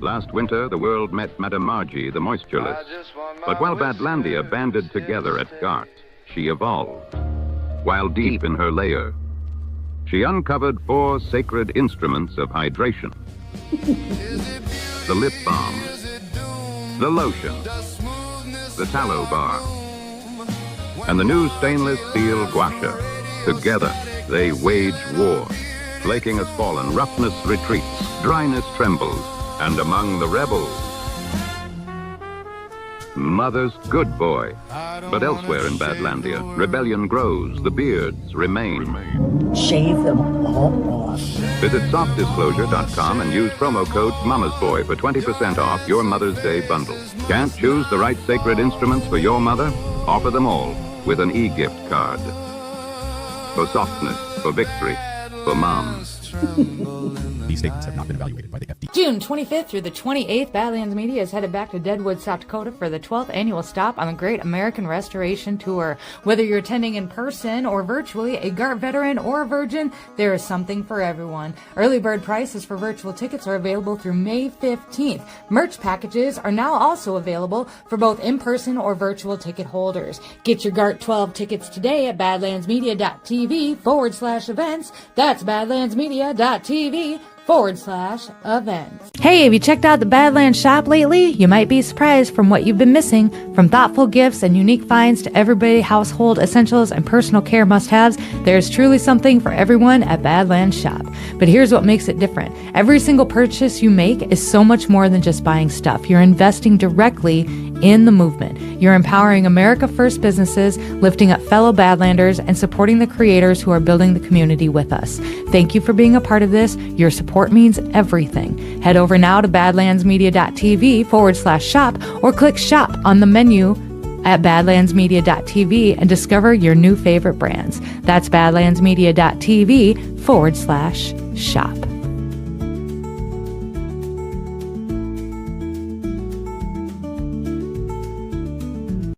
Last winter, the world met Madame Margie, the moistureless. But while Badlandia banded together at Gart, she evolved. While deep in her lair, she uncovered 4 sacred instruments of hydration. The lip balm, the lotion, the tallow bar, and the new stainless steel gua sha. Together, they wage war. Flaking has fallen, roughness retreats, dryness trembles, and among the rebels, Mother's good boy. But elsewhere in Badlandia, rebellion grows, the beards remain. Shave them all off. Visit softdisclosure.com and use promo code Mama's Boy for 20% off your Mother's Day bundle. Can't choose the right sacred instruments for your mother? Offer them all with an e-gift card. For softness, for victory, for moms. These statements have not been evaluated by the FDA. June 25th through the 28th, Badlands Media is headed back to Deadwood, South Dakota for the 12th annual stop on the Great American Restoration Tour. Whether you're attending in person or virtually, a Gart veteran or a virgin, there is something for everyone. Early bird prices for virtual tickets are available through May 15th. Merch packages are now also available for both in-person or virtual ticket holders. Get your Gart 12 tickets today at badlandsmedia.tv/events. That's badlandsmedia.tv/events. Hey, have you checked out the Badlands shop lately? You might be surprised from what you've been missing. From thoughtful gifts and unique finds to everyday household essentials and personal care must-haves, there's truly something for everyone at Badlands Shop. But here's what makes it different. Every single purchase you make is so much more than just buying stuff. You're investing directly in the movement. You're empowering America First businesses, lifting up fellow Badlanders, and supporting the creators who are building the community with us. Thank you for being a part of this. Your support means everything. Head over now to badlandsmedia.tv/shop or click shop on the menu at badlandsmedia.tv and discover your new favorite brands. That's badlandsmedia.tv/shop.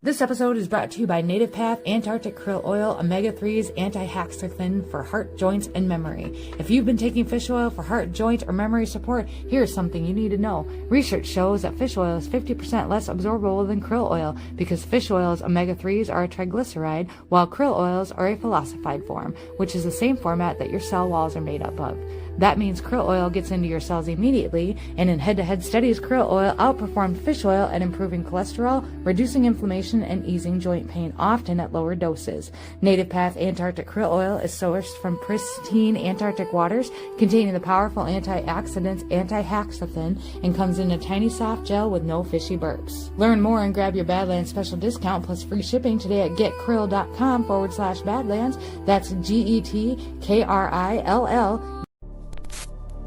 This episode is brought to you by Native Path Antarctic Krill Oil Omega-3s Anti-Haxanthin for heart, joints, and memory. If you've been taking fish oil for heart, joint, or memory support, here's something you need to know. Research shows that fish oil is 50% less absorbable than krill oil because fish oil's omega-3s are a triglyceride, while krill oils are a phosphide form, which is the same format that your cell walls are made up of. That means krill oil gets into your cells immediately, and in head-to-head studies, krill oil outperformed fish oil at improving cholesterol, reducing inflammation, and easing joint pain, often at lower doses. Native Path Antarctic Krill Oil is sourced from pristine Antarctic waters, containing the powerful antioxidants anti-haxanthin, and comes in a tiny soft gel with no fishy burps. Learn more and grab your Badlands special discount plus free shipping today at getkrill.com/Badlands. That's GETKRILL.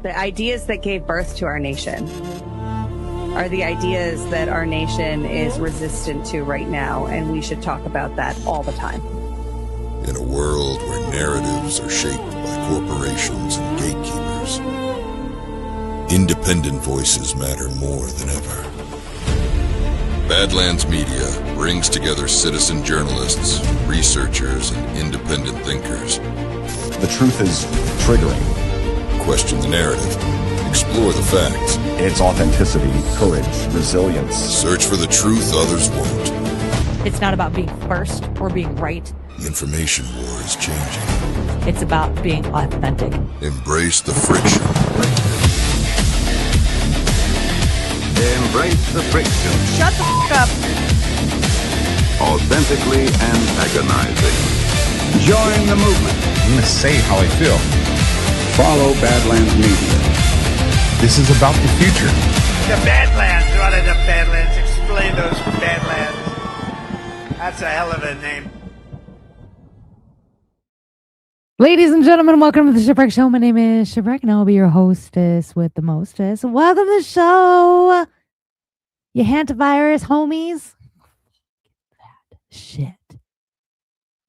The ideas that gave birth to our nation are the ideas that our nation is resistant to right now, and we should talk about that all the time. In a world where narratives are shaped by corporations and gatekeepers, independent voices matter more than ever. Badlands Media brings together citizen journalists, researchers, and independent thinkers. The truth is triggering. Question the narrative. Explore the facts. It's authenticity, courage, resilience. Search for the truth others won't. It's not about being first or being right. The information war is changing. It's about being authentic. Embrace the friction. Embrace the friction. Shut the f*** up. Authentically antagonizing. Join the movement. I'm going to say how I feel. Follow Badlands Media. This is about the future. The Badlands. What are the Badlands? Explain those Badlands. That's a hell of a name. Ladies and gentlemen, welcome to the Shipwreck Show. My name is Shipwreck, and I'll be your hostess with the mostest. Welcome to the show, you hantavirus homies. That shit.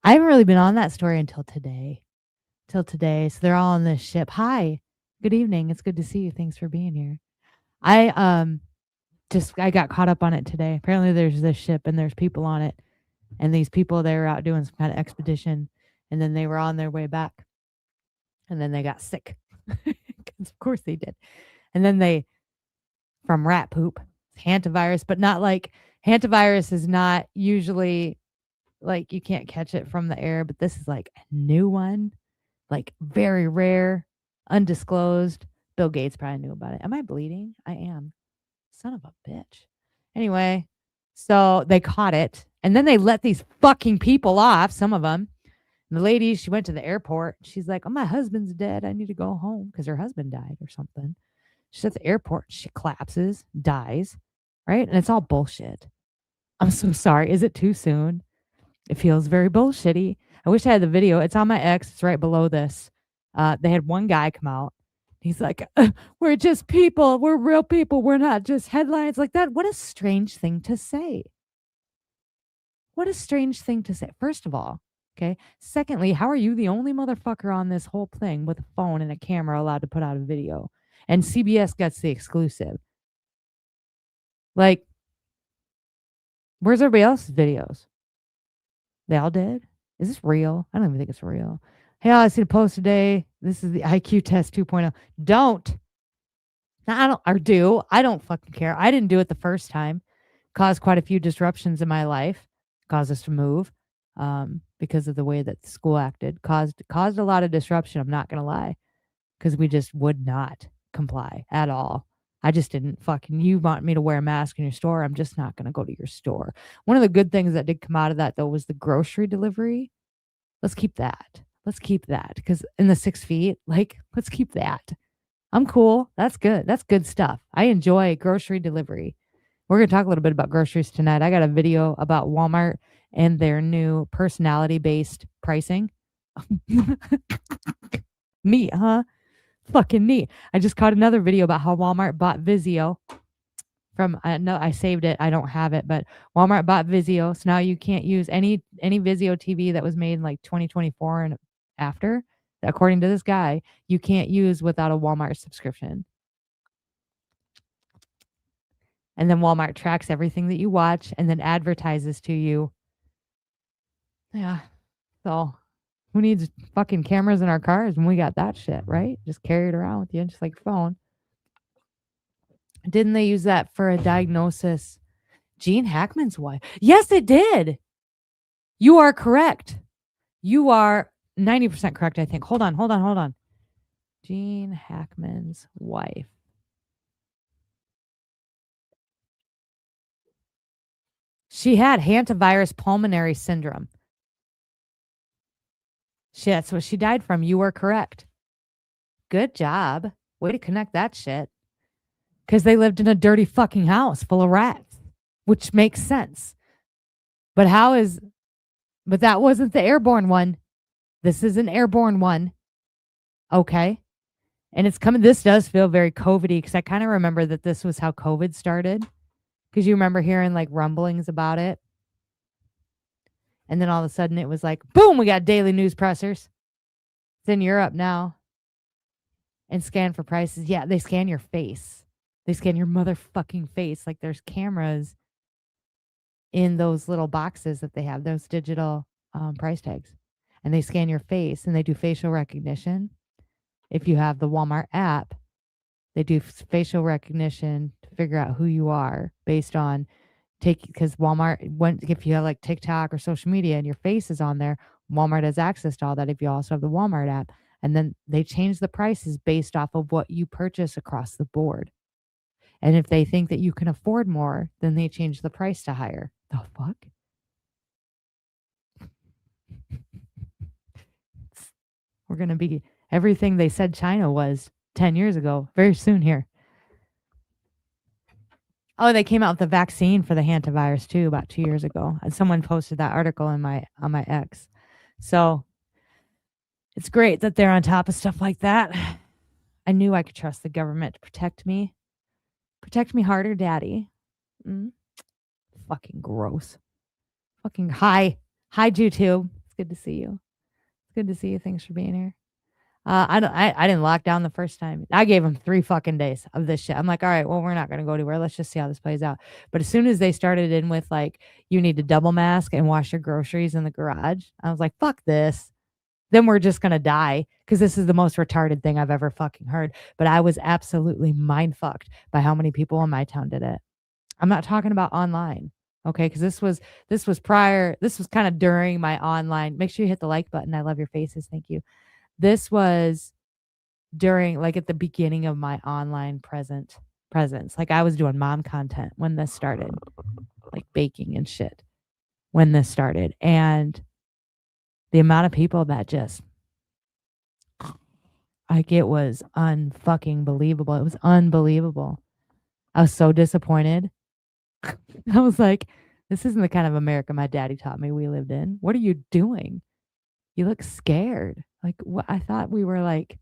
I haven't really been on that story until today. So they're all on this ship. Hi, good evening. It's good to see you. Thanks for being here. I got caught up on it today. Apparently there's this ship and there's people on it, and these people, they were out doing some kind of expedition, and then they were on their way back, and then they got sick because of course they did, and then they from rat poop. Hantavirus, but not like hantavirus is not usually like you can't catch it from the air, but this is like a new one, like very rare, undisclosed. Bill Gates probably knew about it. Am I bleeding? I am. Son of a bitch. Anyway, so they caught it and then they let these fucking people off, some of them. And the lady, she went to the airport. She's like, oh, my husband's dead. I need to go home because her husband died or something. She's at the airport. She collapses, dies, right? And it's all bullshit. I'm so sorry. Is it too soon? It feels very bullshitty. I wish I had the video. It's on my X. It's right below this. They had one guy come out. He's like, we're just people. We're real people. We're not just headlines like that. What a strange thing to say. What a strange thing to say. First of all, okay. Secondly, how are you the only motherfucker on this whole thing with a phone and a camera allowed to put out a video? And CBS gets the exclusive. Like, where's everybody else's videos? They all did? Is this real? I don't even think it's real. Hey, I see a post today. This is the IQ test 2.0. Don't. Now, I don't fucking care. I didn't do it the first time. Caused quite a few disruptions in my life. Caused us to move because of the way that the school acted. Caused a lot of disruption, I'm not going to lie. Because we just would not comply at all. I just didn't you want me to wear a mask in your store. I'm just not going to go to your store. One of the good things that did come out of that, though, was the grocery delivery. Let's keep that. Because in the 6 feet, like, let's keep that. I'm cool. That's good. That's good stuff. I enjoy grocery delivery. We're going to talk a little bit about groceries tonight. I got a video about Walmart and their new personality-based pricing. Neat, huh? Fucking neat. I just caught another video about how Walmart bought Vizio from, I saved it. I don't have it, but Walmart bought Vizio. So now you can't use any Vizio TV that was made in like 2024 and after, according to this guy, you can't use without a Walmart subscription. And then Walmart tracks everything that you watch and then advertises to you. Yeah. So who needs fucking cameras in our cars when we got that shit, right? Just carry it around with you, just like your phone. Didn't they use that for a diagnosis? Gene Hackman's wife. Yes, it did. You are correct. You are 90% correct, I think. Hold on. Gene Hackman's wife. She had hantavirus pulmonary syndrome. That's what she died from. You were correct. Good job. Way to connect that shit. Because they lived in a dirty fucking house full of rats, which makes sense. But that wasn't the airborne one. This is an airborne one. Okay. And it's coming. This does feel very COVID-y because I kind of remember that this was how COVID started. Because you remember hearing like rumblings about it. And then all of a sudden it was like, boom, we got daily news pressers. It's in Europe now. And scan for prices. Yeah, they scan your face. They scan your motherfucking face. Like there's cameras in those little boxes that they have, those digital price tags. And they scan your face and they do facial recognition. If you have the Walmart app, they do facial recognition to figure out who you are based on because Walmart, if you have like TikTok or social media and your face is on there, Walmart has access to all that if you also have the Walmart app. And then they change the prices based off of what you purchase across the board. And if they think that you can afford more, then they change the price to higher. The fuck? We're going to be everything they said China was 10 years ago, very soon here. Oh, they came out with a vaccine for the hantavirus too about 2 years ago. And someone posted that article on my X. So it's great that they're on top of stuff like that. I knew I could trust the government to protect me. Protect me harder, daddy. Fucking gross. Fucking hi. Hi, YouTube. It's good to see you. It's good to see you. Thanks for being here. I didn't lock down the first time. I gave them 3 fucking days of this shit. I'm like, all right, well, we're not going to go anywhere. Let's just see how this plays out. But as soon as they started in with like, you need to double mask and wash your groceries in the garage, I was like, fuck this. then we're just going to die, because this is the most retarded thing I've ever fucking heard. But I was absolutely mind fucked by how many people in my town did it. I'm not talking about online. Okay, because this was prior, this was kind of during my online. Make sure you hit the like button. I love your faces. Thank you. This was during, like, at the beginning of my online presence. Like, I was doing mom content when this started, like baking and shit when this started. And the amount of people that just, like, it was unfucking believable. It was unbelievable. I was so disappointed. I was like, this isn't the kind of America my daddy taught me we lived in. What are you doing? You look scared. Like, what? I thought we were like,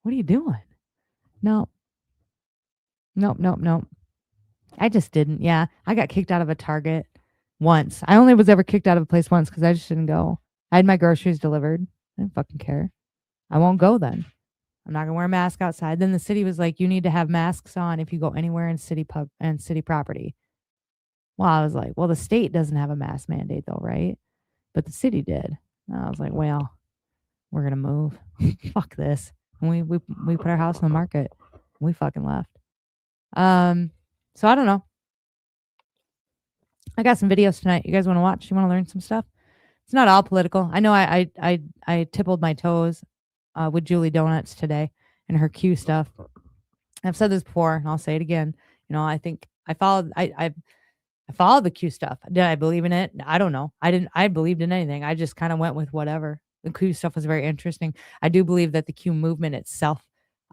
what are you doing? No. Nope. I just didn't. Yeah. I got kicked out of a Target once. I only was ever kicked out of a place once because I just didn't go. I had my groceries delivered. I didn't fucking care. I won't go then. I'm not gonna wear a mask outside. Then the city was like, you need to have masks on if you go anywhere in city pub and city property. Well, I was like, well, the state doesn't have a mask mandate though, right? But the city did. And I was like, well, we're gonna move. Fuck this. And we put our house on the market. We fucking left. So I don't know. I got some videos tonight. You guys want to watch? You want to learn some stuff? It's not all political. I know I tippled my toes with Julie Donuts today and her Q stuff. I've said this before, and I'll say it again. You know, I think I followed the Q stuff. Did I believe in it? I don't know. I believed in anything. I just kind of went with whatever. The Q stuff was very interesting. I do believe that the Q movement itself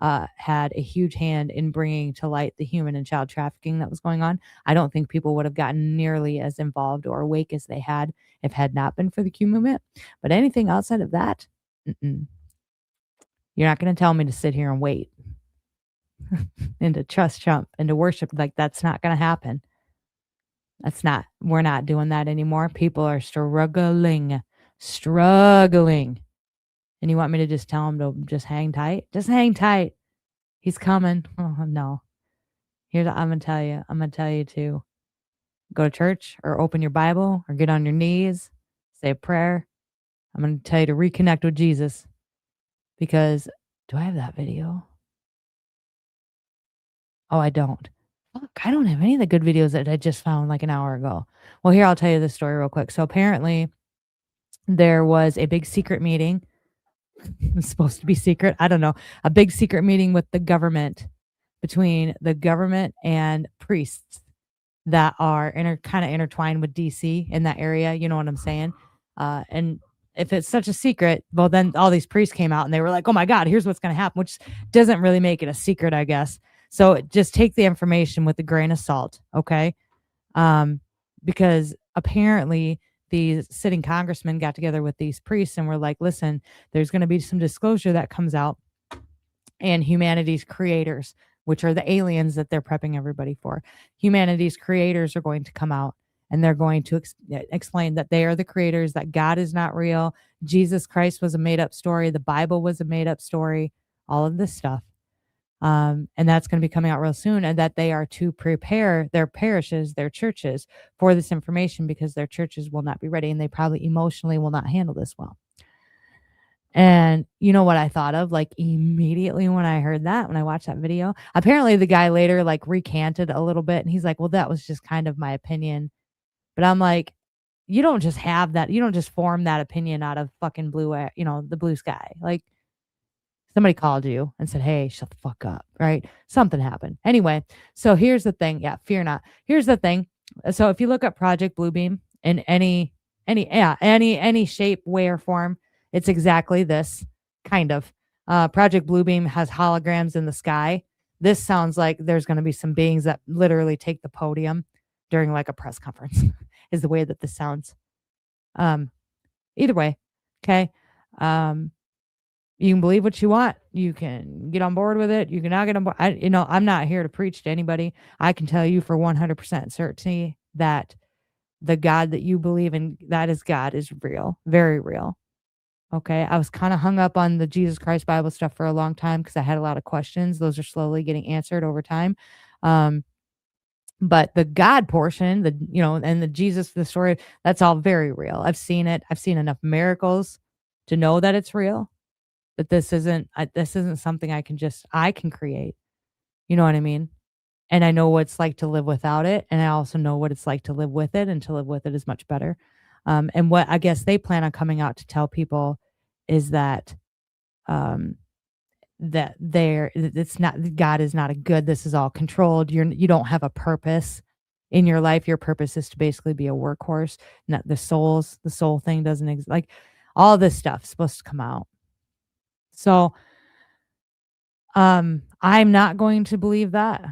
had a huge hand in bringing to light the human and child trafficking that was going on. I don't think people would have gotten nearly as involved or awake as they had if had not been for the Q movement. But anything outside of that, you're not going to tell me to sit here and wait and to trust Trump and to worship. Like, that's not going to happen. We're not doing that anymore. People are struggling. And you want me to just tell him to just hang tight? Just hang tight. He's coming. Oh, no. I'm going to tell you to go to church or open your Bible or get on your knees, say a prayer. I'm going to tell you to reconnect with Jesus, because do I have that video? Oh, I don't. Fuck, I don't have any of the good videos that I just found like an hour ago. Well, here, I'll tell you this story real quick. So apparently there was a big secret meeting. It's supposed to be secret. I don't know. A big secret meeting with the government, between the government and priests that are kind of intertwined with DC in that area. You know what I'm saying? And if it's such a secret, well, then all these priests came out and they were like, oh my God, here's what's going to happen, which doesn't really make it a secret, I guess. So just take the information with a grain of salt. Okay. Because apparently these sitting congressmen got together with these priests and were like, listen, there's going to be some disclosure that comes out, and humanity's creators, which are the aliens that they're prepping everybody for, humanity's creators are going to come out, and they're going to explain that they are the creators, that God is not real. Jesus Christ was a made up story. The Bible was a made up story, all of this stuff. And that's going to be coming out real soon, and that they are to prepare their parishes, their churches, for this information, because their churches will not be ready, and they probably emotionally will not handle this well. And you know what I thought of, like, immediately when I heard that, when I watched that video? Apparently the guy later like recanted a little bit, and he's like, well, that was just kind of my opinion. But I'm like, you don't just have that. You don't just form that opinion out of fucking blue air, the blue sky. Like, somebody called you and said, hey, shut the fuck up, right? Something happened. Anyway, so here's the thing. Yeah, fear not. Here's the thing. So if you look up Project Bluebeam in any shape, way, or form, it's exactly this kind of. Project Bluebeam has holograms in the sky. This sounds like there's going to be some beings that literally take the podium during like a press conference is the way that this sounds. Either way, okay. You can believe what you want. You can get on board with it. You can not get on board. I'm not here to preach to anybody. I can tell you for 100% certainty that the God that you believe in, that is God, is real, very real. Okay. I was kind of hung up on the Jesus Christ Bible stuff for a long time because I had a lot of questions. Those are slowly getting answered over time. But the God portion, and the Jesus, the story, that's all very real. I've seen it. I've seen enough miracles to know that it's real, that this isn't something I can create. You know what I mean? And I know what it's like to live without it, and I also know what it's like to live with it, and to live with it is much better. And what I guess they plan on coming out to tell people is that um, it's not, God is not a good. This is all controlled. You don't have a purpose in your life. Your purpose is to basically be a workhorse. Not the soul thing doesn't exist. Like all this stuff is supposed to come out. So I'm not going to believe that.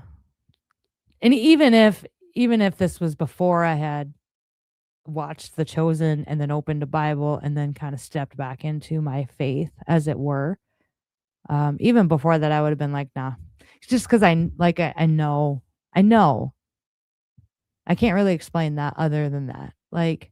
And even if this was before I had watched The Chosen and then opened a Bible and then kind of stepped back into my faith, as it were, even before that, I would have been like, nah, it's just because I know, I can't really explain that other than that. Like,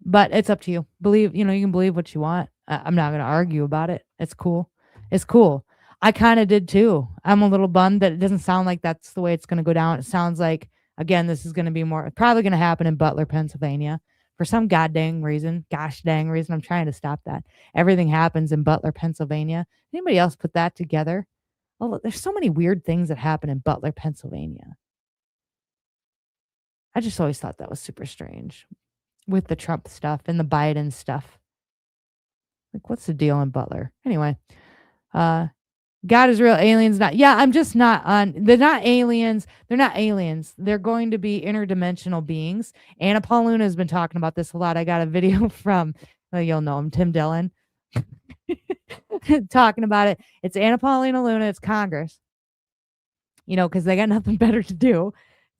but it's up to you. Believe, you can believe what you want. I'm not going to argue about it. It's cool. It's cool. I kind of did too. I'm a little bummed that it doesn't sound like that's the way it's going to go down. It sounds like, again, this is going to be probably going to happen in Butler, Pennsylvania. For some gosh dang reason, I'm trying to stop that. Everything happens in Butler, Pennsylvania. Anybody else put that together? Oh, there's so many weird things that happen in Butler, Pennsylvania. I just always thought that was super strange with the Trump stuff and the Biden stuff. Like, what's the deal in Butler? Anyway, God is real. Aliens not. Yeah, I'm just not on. They're not aliens. They're not aliens. They're going to be interdimensional beings. Anna Paul Luna has been talking about this a lot. I got a video from, you'll know him, Tim Dillon, talking about it. It's Anna Paulina Luna. It's Congress. Because they got nothing better to do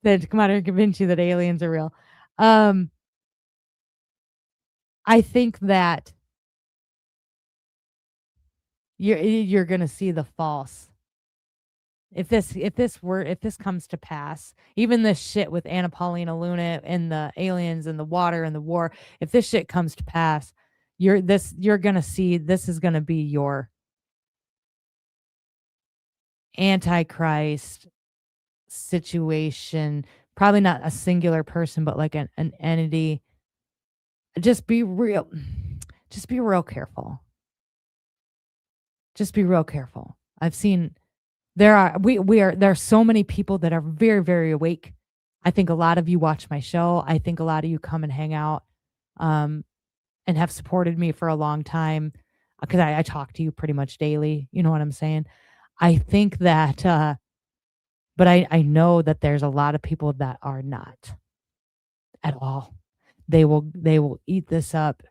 than to come out here and convince you that aliens are real. I think that you're gonna see the false. If this comes to pass, even this shit with Anna Paulina Luna and the aliens and the water and the war, if this shit comes to pass, you're gonna see this is gonna be your Antichrist situation. Probably not a singular person, but like an entity. Just be real careful. Just be real careful. I've seen there are so many people that are very, very awake. I think a lot of you watch my show. I think a lot of you come and hang out and have supported me for a long time because I talk to you pretty much daily. You know what I'm saying? I think that but I know that there's a lot of people that are not at all. They will eat this up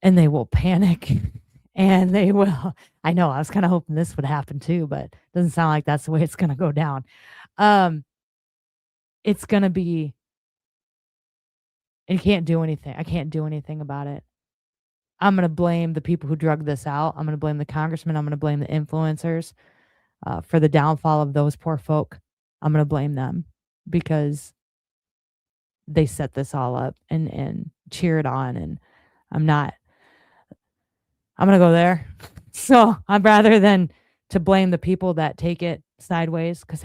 and they will panic. And they will. I know. I was kind of hoping this would happen too, but it doesn't sound like that's the way it's going to go down. It's going to be, and you can't do anything. I can't do anything about it. I'm going to blame the people who drug this out. I'm going to blame the congressmen. I'm going to blame the influencers for the downfall of those poor folk. I'm going to blame them because they set this all up and cheered on. And I'm going to go there. So I'm rather than to blame the people that take it sideways, because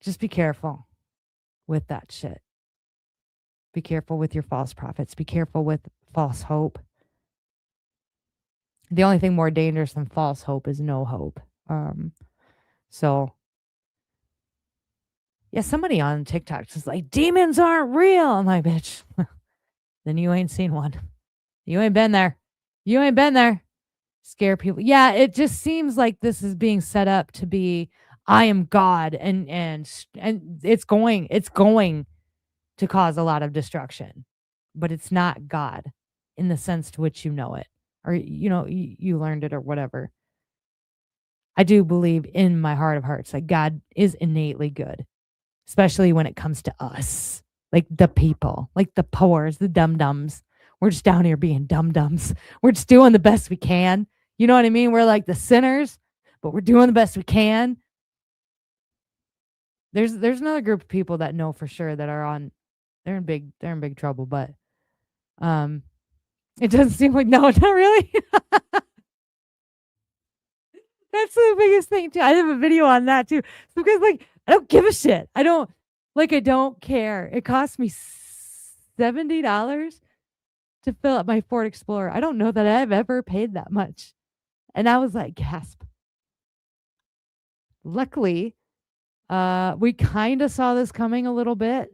just be careful with that shit. Be careful with your false prophets. Be careful with false hope. The only thing more dangerous than false hope is no hope. So yeah, somebody on TikTok is like, demons aren't real. I'm like, bitch, then you ain't seen one. You ain't been there. You ain't been there. Scare people. Yeah, it just seems like this is being set up to be, I am God, and it's going to cause a lot of destruction, but it's not God in the sense to which you know it, or you learned it or whatever. I do believe in my heart of hearts that God is innately good, especially when it comes to us, like the people, like the poors, the dum-dums. We're just down here being dum-dums. We're just doing the best we can. You know what I mean? We're like the sinners, but we're doing the best we can. There's another group of people that know for sure that are they're in big trouble, but it doesn't seem like, no, not really. That's the biggest thing too. I have a video on that too. Because I don't give a shit. I don't care. It cost me $70 to fill up my Ford Explorer. I don't know that I've ever paid that much. And I was like, gasp. Luckily, we kind of saw this coming a little bit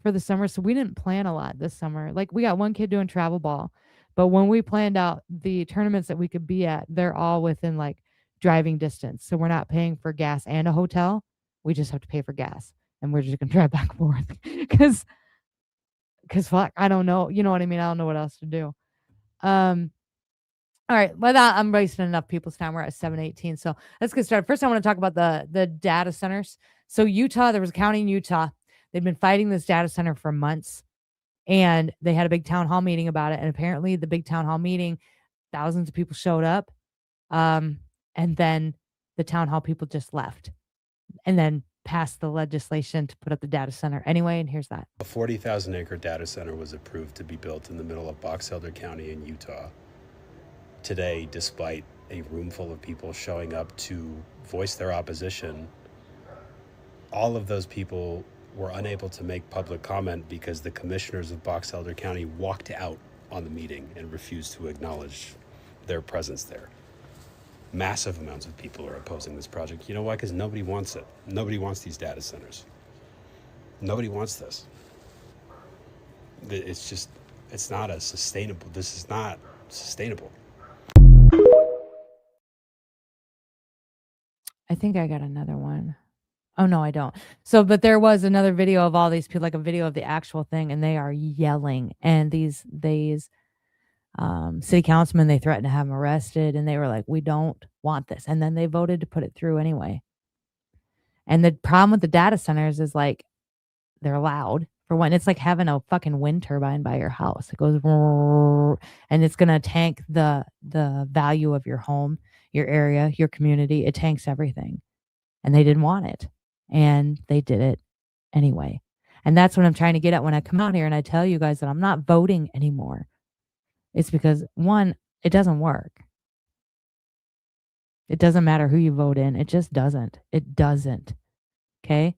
for the summer, so we didn't plan a lot this summer. Like, we got one kid doing travel ball, but when we planned out the tournaments that we could be at, they're all within like driving distance. So we're not paying for gas and a hotel. We just have to pay for gas, and we're just gonna drive back and forth because fuck, I don't know. You know what I mean? I don't know what else to do. All right, without I'm wasting enough people's time. We're at 7:18, so let's get started. First, I want to talk about the data centers. So Utah, there was a county in Utah. They've been fighting this data center for months, and they had a big town hall meeting about it. And apparently, the big town hall meeting, thousands of people showed up, and then the town hall people just left, and then passed the legislation to put up the data center anyway. And here's that: a 40,000-acre data center was approved to be built in the middle of Box Elder County in Utah. Today, despite a room full of people showing up to voice their opposition, all of those people were unable to make public comment because the commissioners of Box Elder County walked out on the meeting and refused to acknowledge their presence there. Massive amounts of people are opposing this project. You know why? Because nobody wants it. Nobody wants these data centers. Nobody wants this. It's not a sustainable. This is not sustainable. I think I got another one. Oh, no, I don't. So, but there was another video of all these people, like a video of the actual thing, and they are yelling. And these city councilmen, they threatened to have them arrested, and they were like, we don't want this. And then they voted to put it through anyway. And the problem with the data centers is like, they're loud. For one, it's like having a fucking wind turbine by your house. It goes, and it's going to tank the value of your home, your area, your community. It tanks everything. And they didn't want it. And they did it anyway. And that's what I'm trying to get at when I come out here and I tell you guys that I'm not voting anymore. It's because, one, it doesn't work. It doesn't matter who you vote in. It just doesn't. It doesn't. Okay?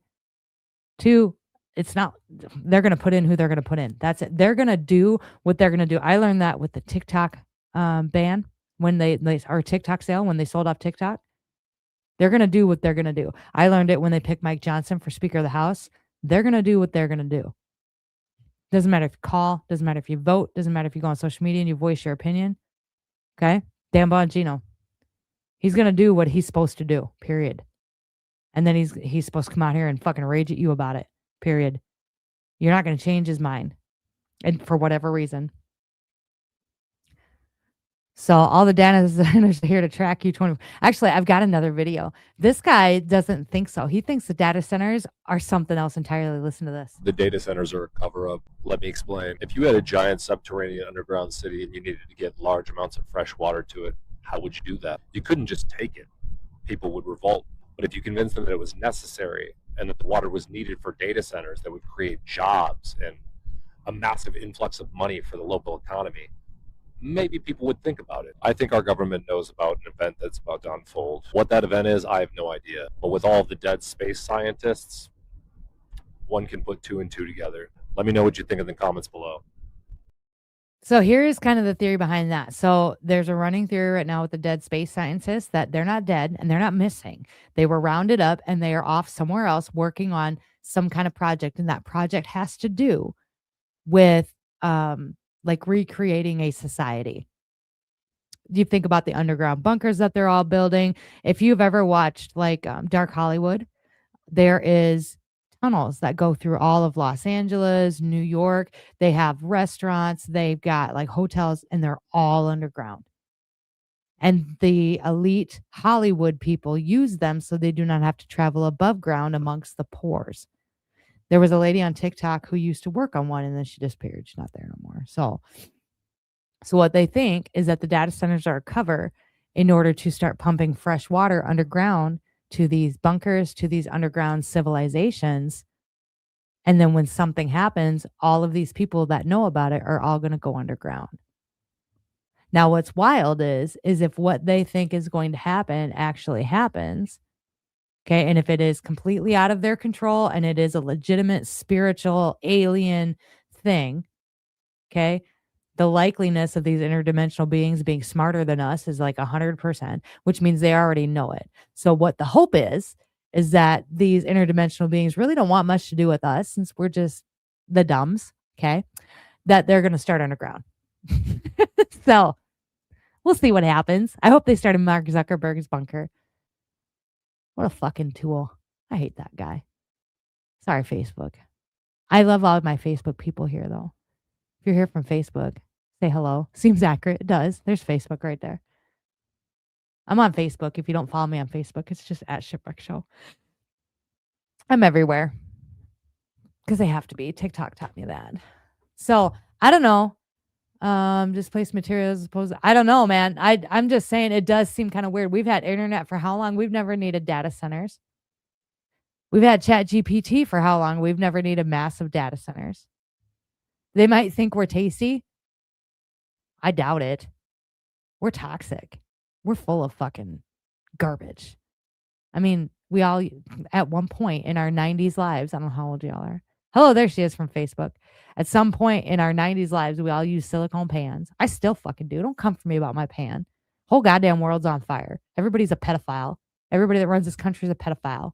Two, it's not, they're going to put in who they're going to put in. That's it. They're going to do what they're going to do. I learned that with the TikTok ban when or TikTok sale, when they sold off TikTok. They're going to do what they're going to do. I learned it when they picked Mike Johnson for Speaker of the House. They're going to do what they're going to do. Doesn't matter if you call, doesn't matter if you vote, doesn't matter if you go on social media and you voice your opinion. Okay? Dan Bongino. He's going to do what he's supposed to do, period. And then he's supposed to come out here and fucking rage at you about it, period. You're not going to change his mind, and for whatever reason. So all the data centers are here to track you 20. Actually, I've got another video. This guy doesn't think so. He thinks the data centers are something else entirely. Listen to this. The data centers are a cover-up. Let me explain. If you had a giant subterranean underground city and you needed to get large amounts of fresh water to it, how would you do that? You couldn't just take it. People would revolt. But if you convinced them that it was necessary and that the water was needed for data centers that would create jobs and a massive influx of money for the local economy, maybe people would think about it. I think our government knows about an event that's about to unfold. What that event is, I have no idea. But with all of the dead space scientists, one can put two and two together. Let me know what you think in the comments below. So here's kind of the theory behind that. So there's a running theory right now with the dead space scientists that they're not dead and they're not missing. They were rounded up and they are off somewhere else working on some kind of project. And that project has to do with like recreating a society. You think about the underground bunkers that they're all building. If you've ever watched like Dark Hollywood, there is tunnels that go through all of Los Angeles, New York. They have restaurants, they've got like hotels, and they're all underground. And the elite Hollywood people use them so they do not have to travel above ground amongst the pores. There was a lady on TikTok who used to work on one and then she disappeared. She's not there no more. So what they think is that the data centers are a cover in order to start pumping fresh water underground to these bunkers, to these underground civilizations. And then when something happens, all of these people that know about it are all going to go underground. Now, what's wild is if what they think is going to happen actually happens, okay, and if it is completely out of their control and it is a legitimate spiritual alien thing, Okay. The likeliness of these interdimensional beings being smarter than us is like 100%, which means they already know it. So what the hope is that these interdimensional beings really don't want much to do with us since we're just the dumbs. Okay. That they're going to start underground. So we'll see what happens. I hope they start in Mark Zuckerberg's bunker. What a fucking tool. I hate that guy. Sorry, Facebook. I love all of my Facebook people here, though. If you're here from Facebook, say hello. Seems accurate. It does. There's Facebook right there. I'm on Facebook. If you don't follow me on Facebook, it's just at Shipwreck Show. I'm everywhere. Because they have to be. TikTok taught me that. So, I don't know. Displaced materials. I don't know, man. I'm just saying it does seem kind of weird. We've had internet for how long? We've never needed data centers. We've had ChatGPT for how long? We've never needed massive data centers. They might think we're tasty. I doubt it. We're toxic. We're full of fucking garbage. I mean, we all, at one point in our 90s lives, I don't know how old y'all are. Hello, there she is from Facebook. At some point in our 90s lives, we all use silicone pans. I still fucking do. Don't come for me about my pan. Whole goddamn world's on fire. Everybody's a pedophile. Everybody that runs this country is a pedophile.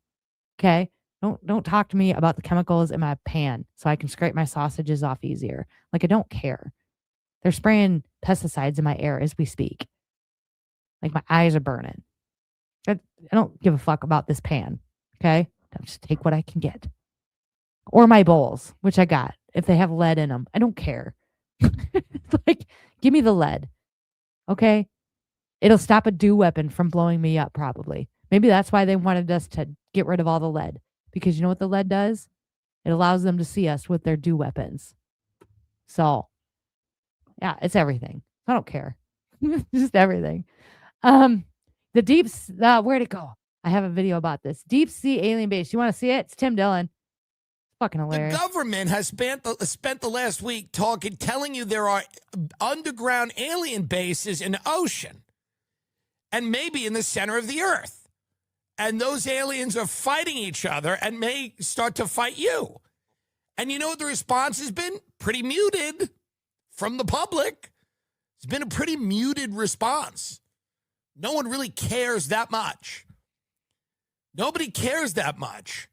Okay? Don't talk to me about the chemicals in my pan so I can scrape my sausages off easier. Like, I don't care. They're spraying pesticides in my air as we speak. Like, my eyes are burning. I don't give a fuck about this pan. Okay? I'll just take what I can get. Or my bowls, which I got. If they have lead in them, I don't care. Like, give me the lead. Okay? It'll stop a dew weapon from blowing me up, probably. Maybe that's why they wanted us to get rid of all the lead. Because you know what the lead does? It allows them to see us with their dew weapons. So, yeah, it's everything. I don't care. Just everything. The deep, where'd it go? I have a video about this. Deep sea alien base. You want to see it? It's Tim Dillon. Fucking hilarious. The government has spent the last week telling you there are underground alien bases in the ocean and maybe in the center of the earth. And those aliens are fighting each other and may start to fight you. And you know what the response has been? Pretty muted from the public. It's been a pretty muted response. No one really cares that much. Nobody cares that much.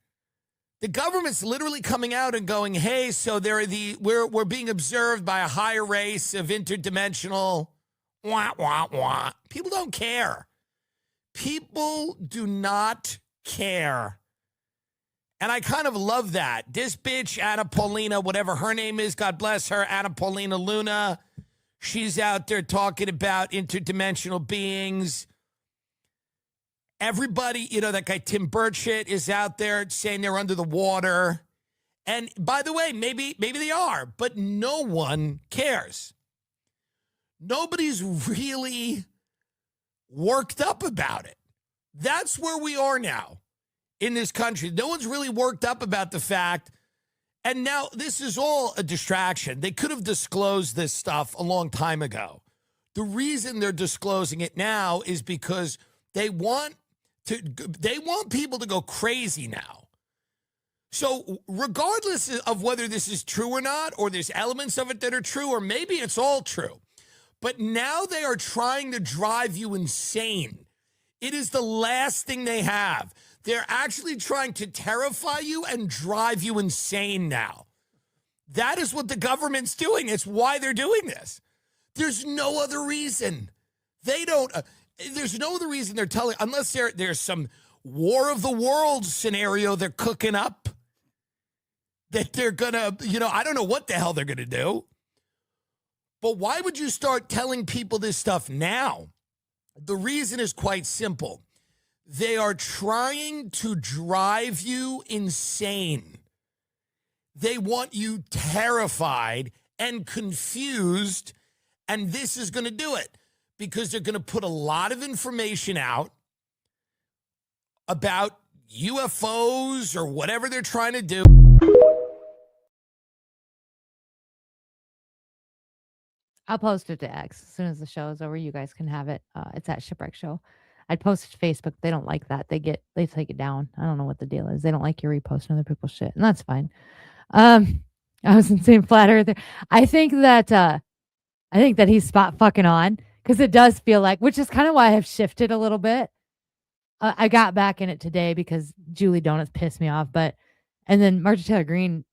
The government's literally coming out and going, hey, so we're being observed by a higher race of interdimensional wah, wah, wah. People don't care. People do not care. And I kind of love that. This bitch, Anna Paulina, whatever her name is, God bless her, Anna Paulina Luna, she's out there talking about interdimensional beings. Everybody, that guy Tim Burchett is out there saying they're under the water. And by the way, maybe they are, but no one cares. Nobody's really worked up about it. That's where we are now in this country. No one's really worked up about the fact. And now this is all a distraction. They could have disclosed this stuff a long time ago. The reason they're disclosing it now is because they want people to go crazy now. So regardless of whether this is true or not, or there's elements of it that are true, or maybe it's all true, but now they are trying to drive you insane. It is the last thing they have. They're actually trying to terrify you and drive you insane now. That is what the government's doing. It's why they're doing this. There's no other reason. There's no other reason they're telling, unless there's some War of the Worlds scenario they're cooking up that they're going to, I don't know what the hell they're going to do. But why would you start telling people this stuff now? The reason is quite simple. They are trying to drive you insane. They want you terrified and confused, and this is going to do it because they're going to put a lot of information out about UFOs or whatever they're trying to do. I'll post it to X as soon as the show is over. You guys can have it. It's at Shipwreck Show. I'd post it to Facebook. They don't like that. They take it down. I don't know what the deal is. They don't like you reposting other people's shit, and that's fine. I was insane flat earther. I think that he's spot fucking on because it does feel like, which is kind of why I've shifted a little bit. I got back in it today because Julie Donuts pissed me off, and then Marjorie Taylor Greene,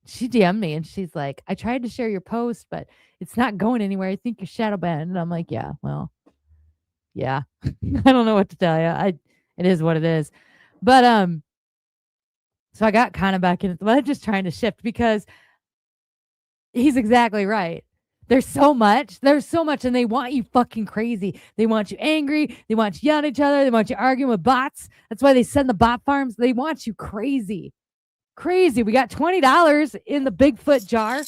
she DM'd me and she's like, I tried to share your post, but it's not going anywhere. I think you're shadow banned. And I'm like, yeah, well, yeah. I don't know what to tell you. It is what it is. But so I got kind of back in it, but I'm just trying to shift because he's exactly right. There's so much, and they want you fucking crazy. They want you angry. They want you yelling at each other. They want you arguing with bots. That's why they send the bot farms. They want you crazy. Crazy. We got $20 in the Bigfoot jar.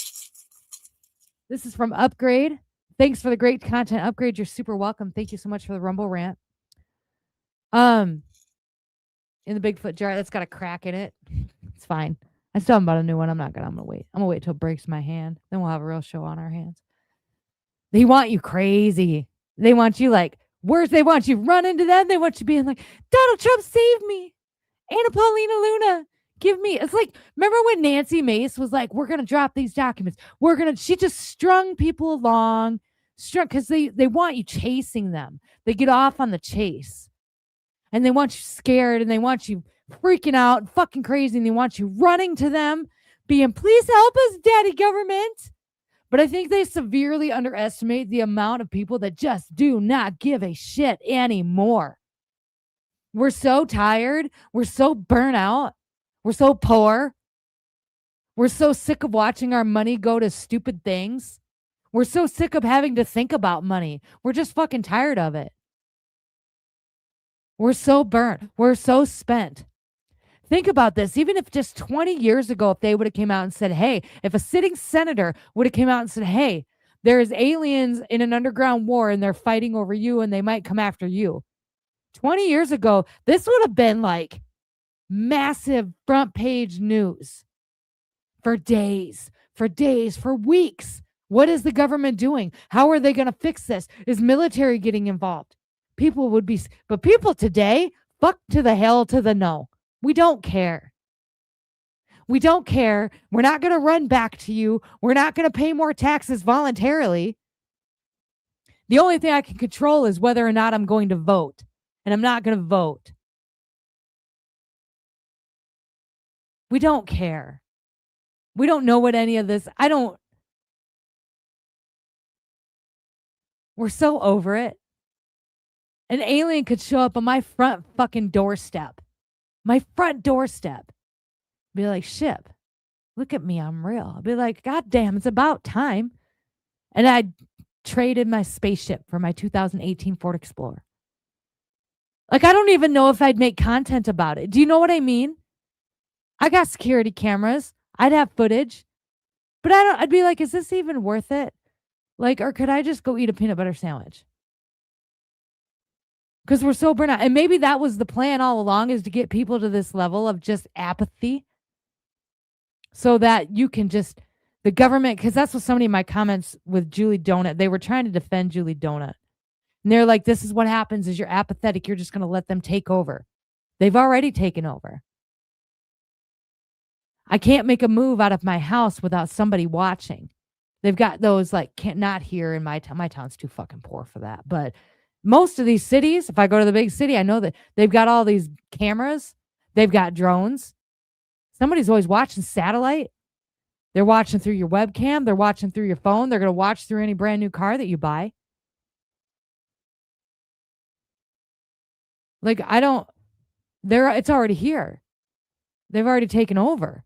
This is from Upgrade. Thanks for the great content, Upgrade. You're super welcome. Thank you so much for the Rumble rant. In the Bigfoot jar, that's got a crack in it. It's fine. I still haven't bought a new one. I'm gonna wait. I'm gonna wait till it breaks my hand. Then we'll have a real show on our hands. They want you crazy. They want you like worse. They want you running to them. They want you being like, Donald Trump, save me. Anna Paulina Luna, give me. It's like, remember when Nancy Mace was like, we're going to drop these documents. She just strung people along. Because they want you chasing them. They get off on the chase. And they want you scared and they want you freaking out and fucking crazy. And they want you running to them, being, please help us, daddy government. But I think they severely underestimate the amount of people that just do not give a shit anymore. We're so tired. We're so burnt out. We're so poor. We're so sick of watching our money go to stupid things. We're so sick of having to think about money. We're just fucking tired of it. We're so burnt. We're so spent. Think about this. Even if just 20 years ago, if they would have came out and said, hey, if a sitting senator would have came out and said, hey, there's aliens in an underground war and they're fighting over you and they might come after you. 20 years ago, this would have been like massive front page news for days, for weeks. What is the government doing? How are they going to fix this? Is military getting involved? People would be, but people today, fuck to the hell to the no. We don't care. We don't care. We're not going to run back to you. We're not going to pay more taxes voluntarily. The only thing I can control is whether or not I'm going to vote. And I'm not going to vote. We don't care. We don't know what any of this. We're so over it. An alien could show up on my front fucking doorstep. My front doorstep. Be like, Ship, look at me, I'm real. I'd be like, God damn, it's about time. And I traded my spaceship for my 2018 Ford Explorer. Like, I don't even know if I'd make content about it. Do you know what I mean? I got security cameras. I'd have footage. But I'd be like, is this even worth it? Like, or could I just go eat a peanut butter sandwich? Because we're so burnt out. And maybe that was the plan all along, is to get people to this level of just apathy. So that you can just, the government, because that's what so many of my comments with Julie Donut, they were trying to defend Julie Donut. And they're like, this is what happens is you're apathetic. You're just going to let them take over. They've already taken over. I can't make a move out of my house without somebody watching. They've got those like, not here in my town. My town's too fucking poor for that. But most of these cities, if I go to the big city, I know that they've got all these cameras. They've got drones. Somebody's always watching satellite. They're watching through your webcam. They're watching through your phone. They're going to watch through any brand new car that you buy. Like, it's already here. They've already taken over.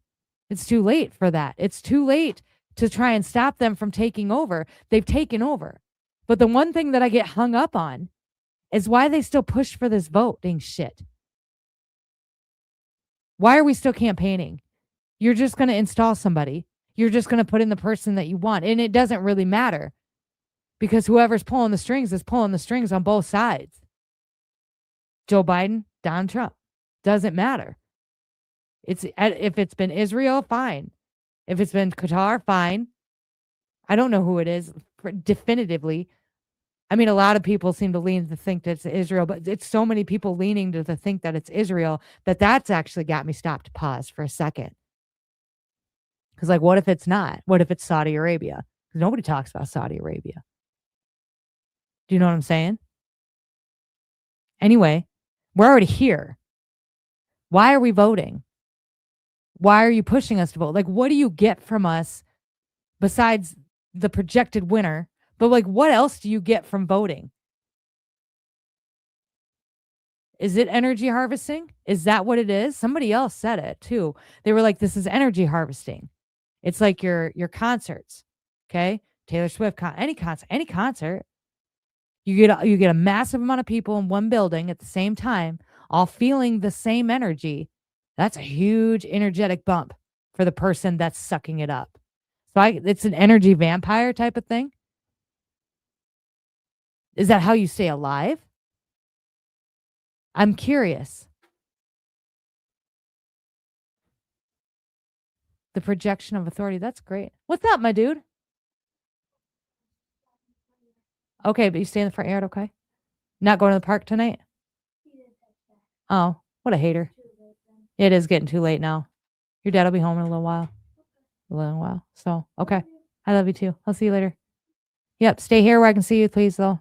It's too late for that. It's too late to try and stop them from taking over. They've taken over. But the one thing that I get hung up on is why they still push for this voting shit. Why are we still campaigning? You're just going to install somebody. You're just going to put in the person that you want. And it doesn't really matter because whoever's pulling the strings is pulling the strings on both sides. Joe Biden, Donald Trump. Doesn't matter. If it's been Israel, fine. If it's been Qatar, fine. I don't know who it is definitively. I mean, a lot of people seem to lean to think that it's Israel, but it's so many people leaning to think that it's Israel that's actually got me stopped to pause for a second. Because, like, what if it's not? What if it's Saudi Arabia? Because nobody talks about Saudi Arabia. Do you know what I'm saying? Anyway, we're already here. Why are we voting? Why are you pushing us to vote? Like, what do you get from us besides the projected winner? But, like, what else do you get from voting? Is it energy harvesting? Is that what it is? Somebody else said it too. They were like, this is energy harvesting. It's like your concerts. Okay? Taylor Swift, any concert. You get a massive amount of people in one building at the same time, all feeling the same energy. That's a huge energetic bump for the person that's sucking it up. So it's an energy vampire type of thing. Is that how you stay alive? I'm curious. The projection of authority. That's great. What's up, my dude? Okay, but you stay in the front yard, okay? Not going to the park tonight? Oh, what a hater. It is getting too late now. Your dad will be home in a little while. So, okay. I love you too. I'll see you later. Yep, stay here where I can see you, please, though.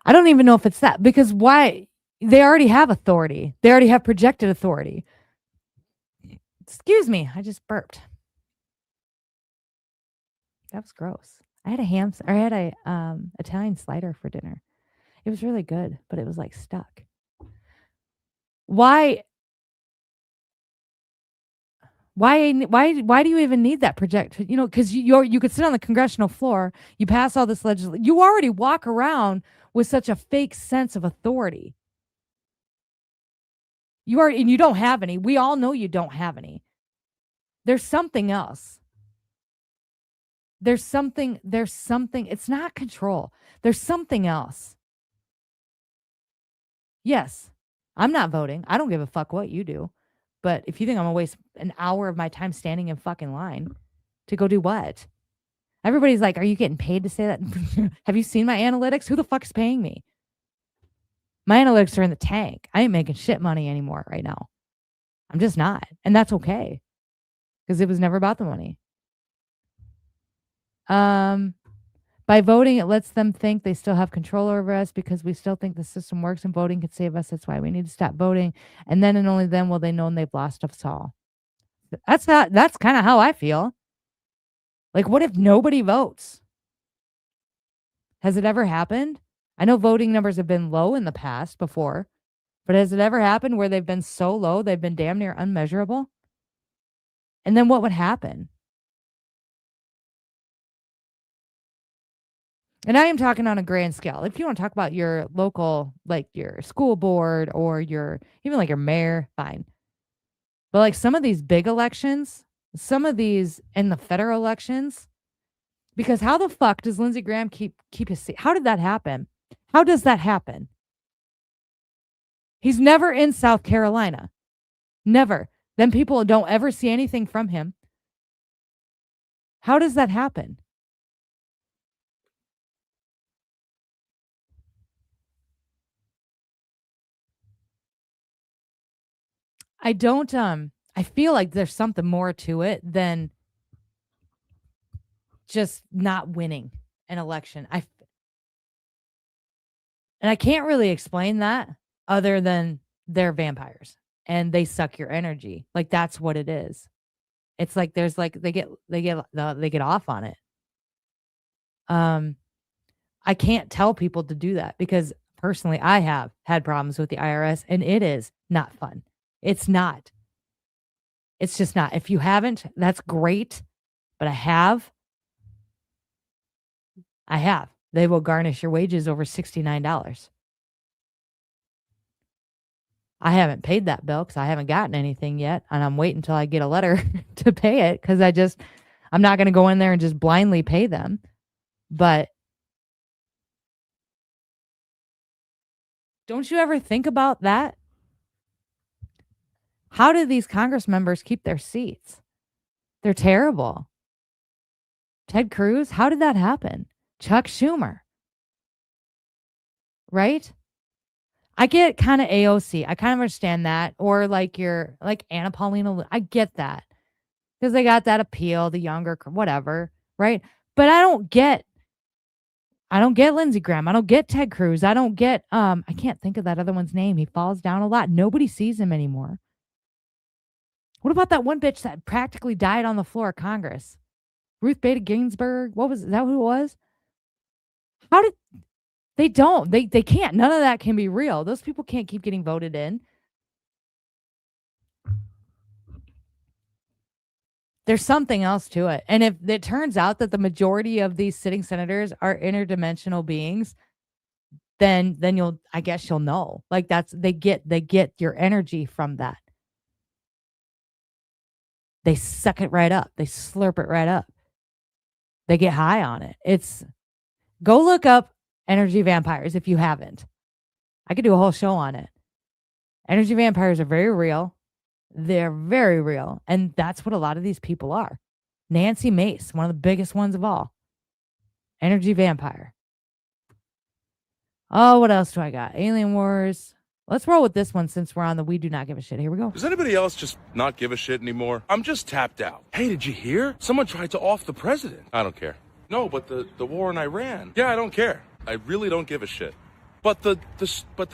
I don't even know if it's that, because why? They already have authority. They already have projected authority. Excuse me, I just burped. That was gross. I had a Italian slider for dinner. It was really good, but it was like stuck. Why do you even need that project? You know, because you could sit on the congressional floor, you pass all this legislation, you already walk around with such a fake sense of authority. And you don't have any. We all know you don't have any. There's something else. There's something. It's not control. There's something else. Yes, I'm not voting. I don't give a fuck what you do. But if you think I'm going to waste an hour of my time standing in fucking line to go do what? Everybody's like, are you getting paid to say that? Have you seen my analytics? Who the fuck's paying me? My analytics are in the tank. I ain't making shit money anymore right now. I'm just not. And that's okay. Because it was never about the money. By voting, it lets them think they still have control over us because we still think the system works and voting could save us. That's why we need to stop voting. And then and only then will they know they've lost us all. That's kind of how I feel. Like, what if nobody votes? Has it ever happened? I know voting numbers have been low in the past before, but has it ever happened where they've been so low they've been damn near unmeasurable? And then what would happen? And I am talking on a grand scale. If you want to talk about your local, like your school board or even like your mayor, fine. But like some of these big elections, some of these in the federal elections, because how the fuck does Lindsey Graham keep his seat? How did that happen? How does that happen? He's never in South Carolina. Never. Then people don't ever see anything from him. How does that happen? I don't, I feel like there's something more to it than just not winning an election. And I can't really explain that other than they're vampires and they suck your energy. Like that's what it is. It's like there's like they get off on it. I can't tell people to do that because personally I have had problems with the IRS and it is not fun. It's not. It's just not. If you haven't, that's great. But I have. They will garnish your wages over $69. I haven't paid that bill because I haven't gotten anything yet. And I'm waiting until I get a letter to pay it because I'm not going to go in there and just blindly pay them. But don't you ever think about that? How do these Congress members keep their seats? They're terrible. Ted Cruz, how did that happen? Chuck Schumer. Right? I get kind of AOC. I kind of understand that. Or like like Anna Paulina. I get that. Because they got that appeal, the younger, whatever, right? But I don't get Lindsey Graham. I don't get Ted Cruz. I don't get, I can't think of that other one's name. He falls down a lot. Nobody sees him anymore. What about that one bitch that practically died on the floor of Congress? Ruth Bader Ginsburg? Is that who it was? How did, they can't. None of that can be real. Those people can't keep getting voted in. There's something else to it. And if it turns out that the majority of these sitting senators are interdimensional beings, then you'll know. Like they get your energy from that. They suck it right up. They slurp it right up. They get high on it. Go look up energy vampires if you haven't. I could do a whole show on it. Energy vampires are very real. They're very real. And that's what a lot of these people are. Nancy Mace, one of the biggest ones of all. Energy vampire. Oh, what else do I got? Alien Wars. Let's roll with this one since we're on the We Do Not Give a Shit. Here we go. Does anybody else just not give a shit anymore? I'm just tapped out. Hey, did you hear? Someone tried to off the president. I don't care. No, but the war in Iran. Yeah, I don't care. I really don't give a shit. But the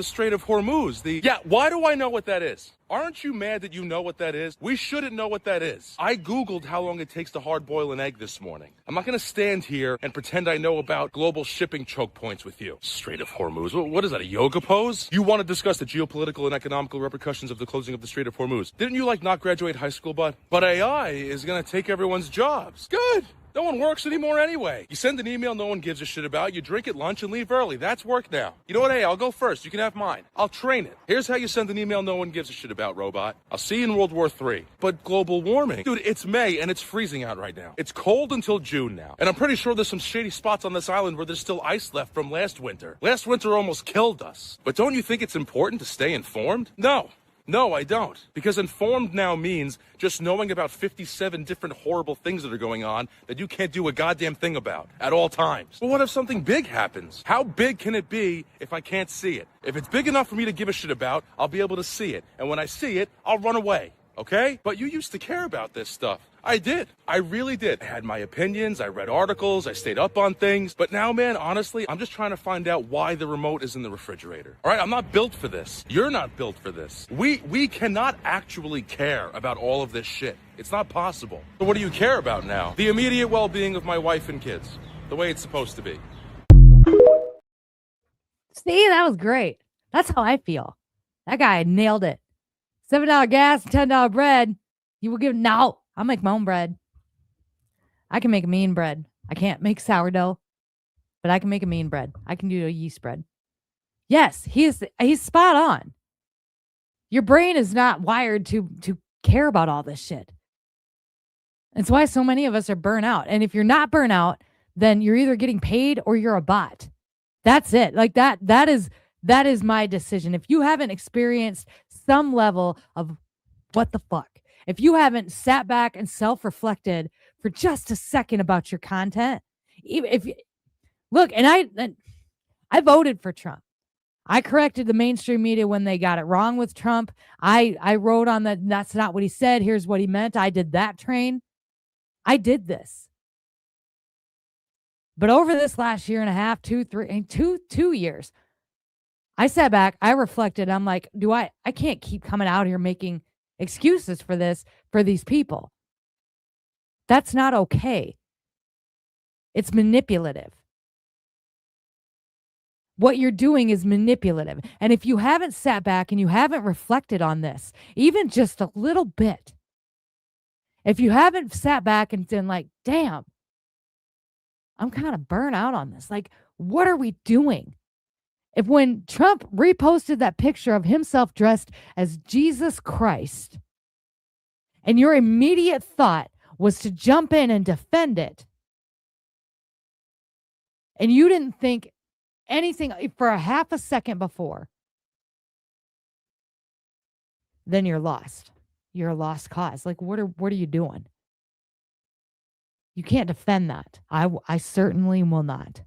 Strait of Hormuz, why do I know what that is? Aren't you mad that you know what that is? We shouldn't know what that is. I Googled how long it takes to hard boil an egg this morning. I'm not going to stand here and pretend I know about global shipping choke points with you. Strait of Hormuz. What is that, a yoga pose? You want to discuss the geopolitical and economical repercussions of the closing of the Strait of Hormuz. Didn't you not graduate high school, bud? But AI is going to take everyone's jobs. Good. No one works anymore anyway. You send an email no one gives a shit about, you drink at lunch and leave early. That's work now. You know what? Hey, I'll go first. You can have mine. I'll train it. Here's how you send an email no one gives a shit about, robot. I'll see you in World War III. But global warming. Dude, it's May and it's freezing out right now. It's cold until June now. And I'm pretty sure there's some shady spots on this island where there's still ice left from last winter. Last winter almost killed us. But don't you think it's important to stay informed? No, I don't. Because informed now means just knowing about 57 different horrible things that are going on that you can't do a goddamn thing about at all times. But what if something big happens? How big can it be if I can't see it? If it's big enough for me to give a shit about, I'll be able to see it. And when I see it, I'll run away. Okay? But you used to care about this stuff. I did. I really did. I had my opinions. I read articles. I stayed up on things. But now, man, honestly, I'm just trying to find out why the remote is in the refrigerator. All right? I'm not built for this. You're not built for this. We cannot actually care about all of this shit. It's not possible. So what do you care about now? The immediate well-being of my wife and kids. The way it's supposed to be. See, that was great. That's how I feel. That guy nailed it. $7 gas, $10 bread. You will give no. I'll make my own bread. I can make a mean bread. I can't make sourdough, but I can make a mean bread. I can do a yeast bread. Yes, he's spot on. Your brain is not wired to care about all this shit. It's why so many of us are burnt out. And if you're not burnt out, then you're either getting paid or you're a bot. That's it. Like that is my decision. If you haven't experienced some level of what the fuck, if you haven't sat back and self-reflected for just a second about your content, look, and I voted for Trump. I corrected the mainstream media when they got it wrong with Trump. I wrote on that's not what he said. Here's what he meant. I did that train. I did this. But over this last year and a half, 2 years, I sat back, I reflected. I'm like, I can't keep coming out here making excuses for these people. That's not okay. It's manipulative. What you're doing is manipulative. And if you haven't sat back and you haven't reflected on this, even just a little bit, if you haven't sat back and been like, damn, I'm kind of burnt out on this. Like, what are we doing? If when Trump reposted that picture of himself dressed as Jesus Christ, and your immediate thought was to jump in and defend it, and you didn't think anything for a half a second before, then you're lost. You're a lost cause. Like, what are you doing? You can't defend that. I certainly will not.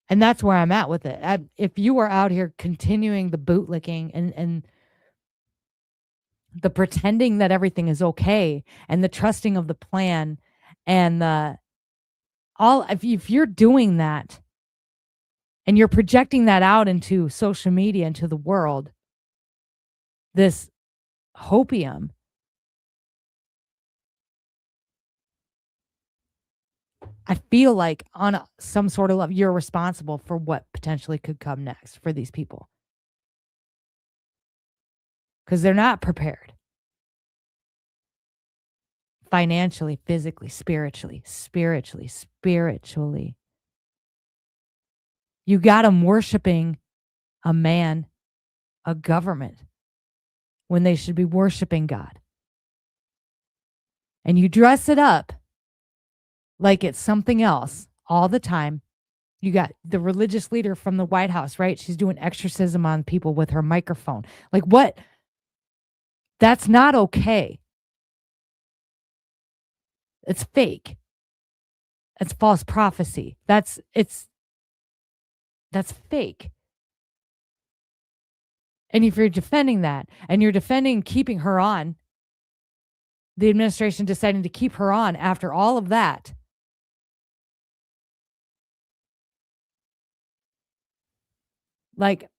And that's where I'm at with it. If you are out here continuing the bootlicking and the pretending that everything is okay and the trusting of the plan and if you're doing that and you're projecting that out into social media, into the world, this hopium, I feel like on some sort of level, you're responsible for what potentially could come next for these people. Because they're not prepared. Financially, physically, spiritually. You got them worshiping a man, a government, when they should be worshiping God. And you dress it up like it's something else all the time. You got the religious leader from the White House, right? She's doing exorcism on people with her microphone. Like what? That's not okay. It's fake. It's false prophecy. That's fake. And if you're defending that and you're defending keeping her on, the administration deciding to keep her on after all of that, like,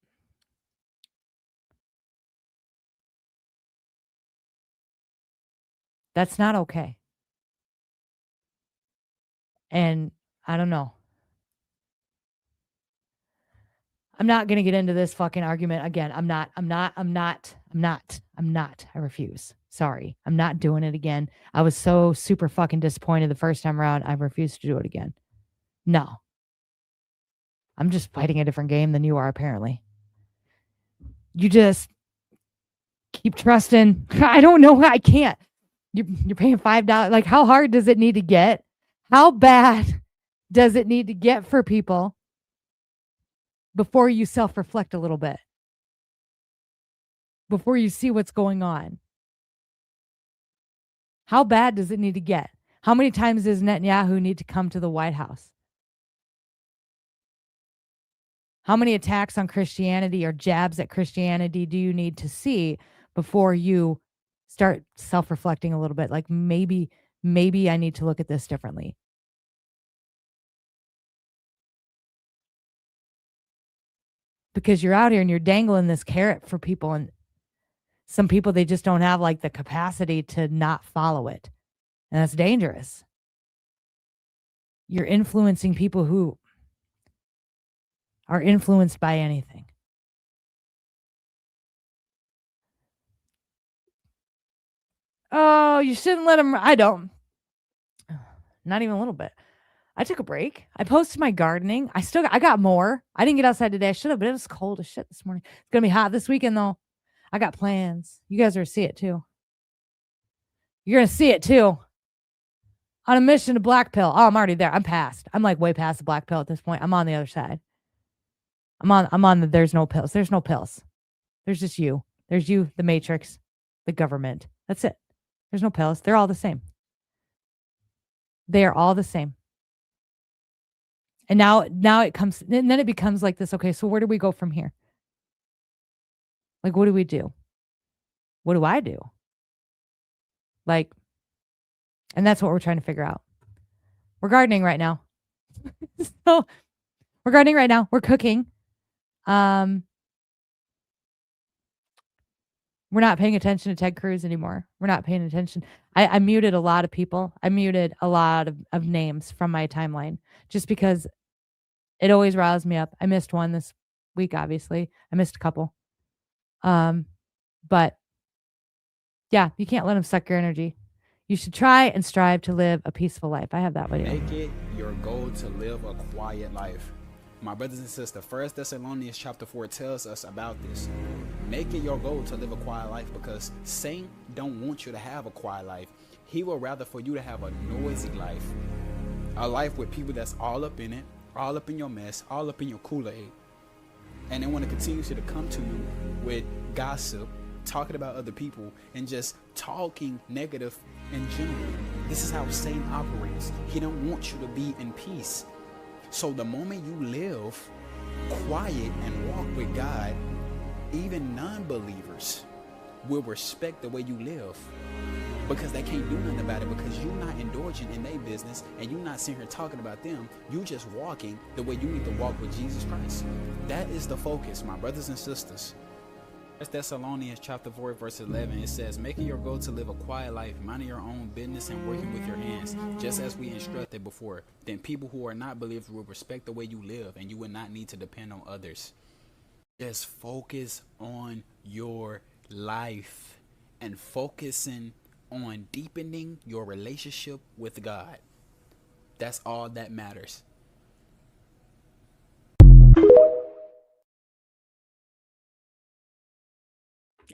that's not okay. And I don't know. I'm not going to get into this fucking argument again. I'm not. I refuse. Sorry. I'm not doing it again. I was so super fucking disappointed the first time around. I refuse to do it again. No. I'm just fighting a different game than you are, apparently. You just keep trusting. I don't know. I can't. You're paying $5. Like, how hard does it need to get? How bad does it need to get for people before you self-reflect a little bit? Before you see what's going on? How bad does it need to get? How many times does Netanyahu need to come to the White House? How many attacks on Christianity or jabs at Christianity do you need to see before you start self-reflecting a little bit? Like maybe I need to look at this differently. Because you're out here and you're dangling this carrot for people, and some people, they just don't have like the capacity to not follow it. And that's dangerous. You're influencing people who are influenced by anything. Oh, you shouldn't let them. I don't. Not even a little bit. I took a break. I posted my gardening. I got more. I didn't get outside today. I should have, but it was cold as shit this morning. It's going to be hot this weekend, though. I got plans. You guys are going to see it, too. You're going to see it, too. On a mission to black pill. Oh, I'm already there. I'm past. I'm like way past the black pill at this point. I'm on the other side. I'm on the there's no pills. There's no pills. There's just you. There's you, the Matrix, the government. That's it. There's no pills. They're all the same. They are all the same. And now it comes, and then it becomes like this. Okay, so where do we go from here? Like, what do we do? What do I do? Like, and that's what we're trying to figure out. We're gardening right now. So we're gardening right now. We're cooking. We're not paying attention to Ted Cruz anymore. We're not paying attention. I muted a lot of people. I muted a lot of names from my timeline just because it always riles me up. I missed one this week, obviously. I missed a couple. But yeah, you can't let them suck your energy. You should try and strive to live a peaceful life. I have that video. Make it your goal to live a quiet life. My brothers and sisters, 1 Thessalonians chapter 4 tells us about this. Make it your goal to live a quiet life, because Satan don't want you to have a quiet life. He will rather for you to have a noisy life. A life with people that's all up in it, all up in your mess, all up in your Kool-Aid. And they want to continue to come to you with gossip, talking about other people, and just talking negative in general. This is how Satan operates. He don't want you to be in peace. So the moment you live quiet and walk with God, even non-believers will respect the way you live, because they can't do nothing about it, because you're not indulging in their business and you're not sitting here talking about them. You just walking the way you need to walk with Jesus Christ. That is the focus, my brothers and sisters. 1 Thessalonians chapter 4 verse 11, it says, making your goal to live a quiet life, minding your own business and working with your hands, just as we instructed before. Then people who are not believers will respect the way you live, and you will not need to depend on others. Just focus on your life and focusing on deepening your relationship with God. That's all that matters.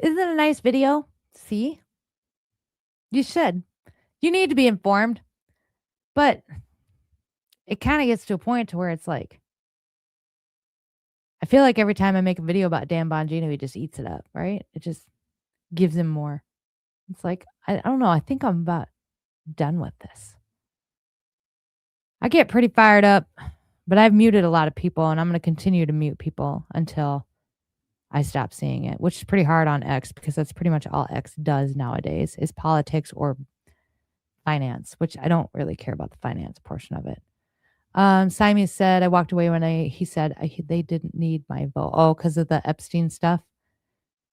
Isn't it a nice video? See? You should. You need to be informed. But it kind of gets to a point to where it's like, I feel like every time I make a video about Dan Bongino, he just eats it up, right? It just gives him more. It's like, I don't know. I think I'm about done with this. I get pretty fired up, but I've muted a lot of people, and I'm going to continue to mute people until I stop seeing it, which is pretty hard on X, because that's pretty much all X does nowadays is politics or finance, which I don't really care about the finance portion of it. Simon said, I walked away when he said they didn't need my vote. Oh, because of the Epstein stuff.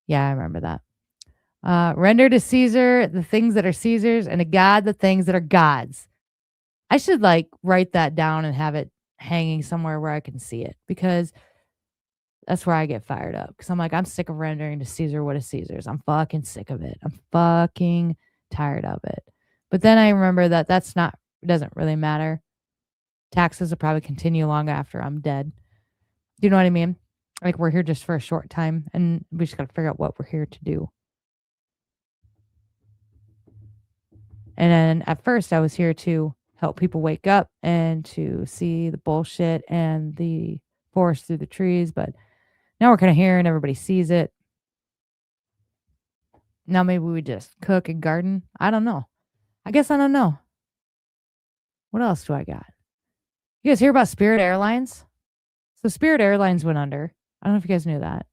Yeah, I remember that. Render to Caesar the things that are Caesar's, and to God the things that are God's. I should write that down and have it hanging somewhere where I can see it, because that's where I get fired up. Because I'm like, I'm sick of rendering to Caesar what is Caesar's. I'm fucking sick of it. I'm fucking tired of it. But then I remember that it doesn't really matter. Taxes will probably continue long after I'm dead. Do you know what I mean? Like, we're here just for a short time, and we just got to figure out what we're here to do. And then at first I was here to help people wake up and to see the bullshit and the forest through the trees. But now we're kind of here and everybody sees it. Now maybe we just cook and garden. I don't know. I guess I don't know. What else do I got? You guys hear about Spirit Airlines? So Spirit Airlines went under. I don't know if you guys knew that.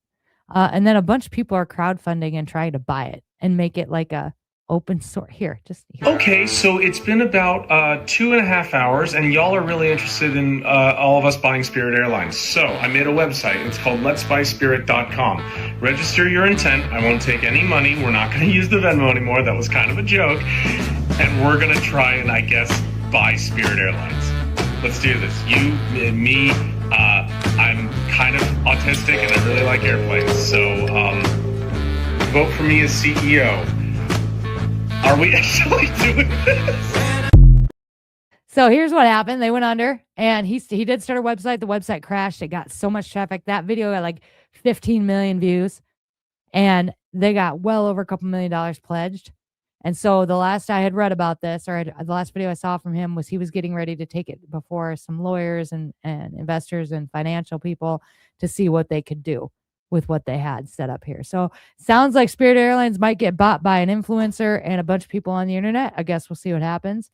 And then a bunch of people are crowdfunding and trying to buy it and make it like a open source. Here. Okay, so it's been about 2.5 hours, and y'all are really interested in all of us buying Spirit Airlines. So I made a website. It's called letsbuyspirit.com. Register your intent. I won't take any money. We're not going to use the Venmo anymore. That was kind of a joke. And we're going to try and, I guess, buy Spirit Airlines. Let's do this. You and me. I'm kind of autistic, and I really like airplanes. So vote for me as CEO. Are we actually doing this? So here's what happened. They went under, and he did start a website. The website crashed. It got so much traffic. That video got like 15 million views, and they got well over $2 million pledged. And so the last I had read about this, or the last video I saw from him, was he was getting ready to take it before some lawyers and investors and financial people to see what they could do with what they had set up here. So sounds like Spirit Airlines might get bought by an influencer and a bunch of people on the internet. I guess we'll see what happens.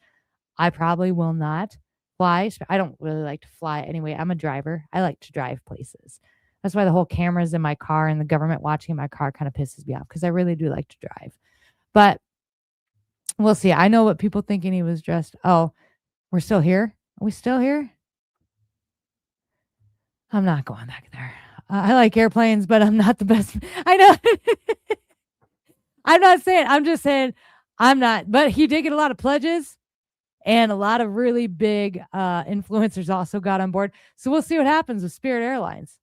I probably will not fly. I don't really like to fly anyway. I'm a driver. I like to drive places. That's why the whole cameras in my car and the government watching in my car kind of pisses me off, because I really do like to drive. But we'll see. I know what people thinking he was dressed. Oh, we're still here? Are we still here? I'm not going back there. I like airplanes, but I'm not the best. I know. I'm just saying I'm not. But he did get a lot of pledges, and a lot of really big influencers also got on board. So we'll see what happens with Spirit Airlines.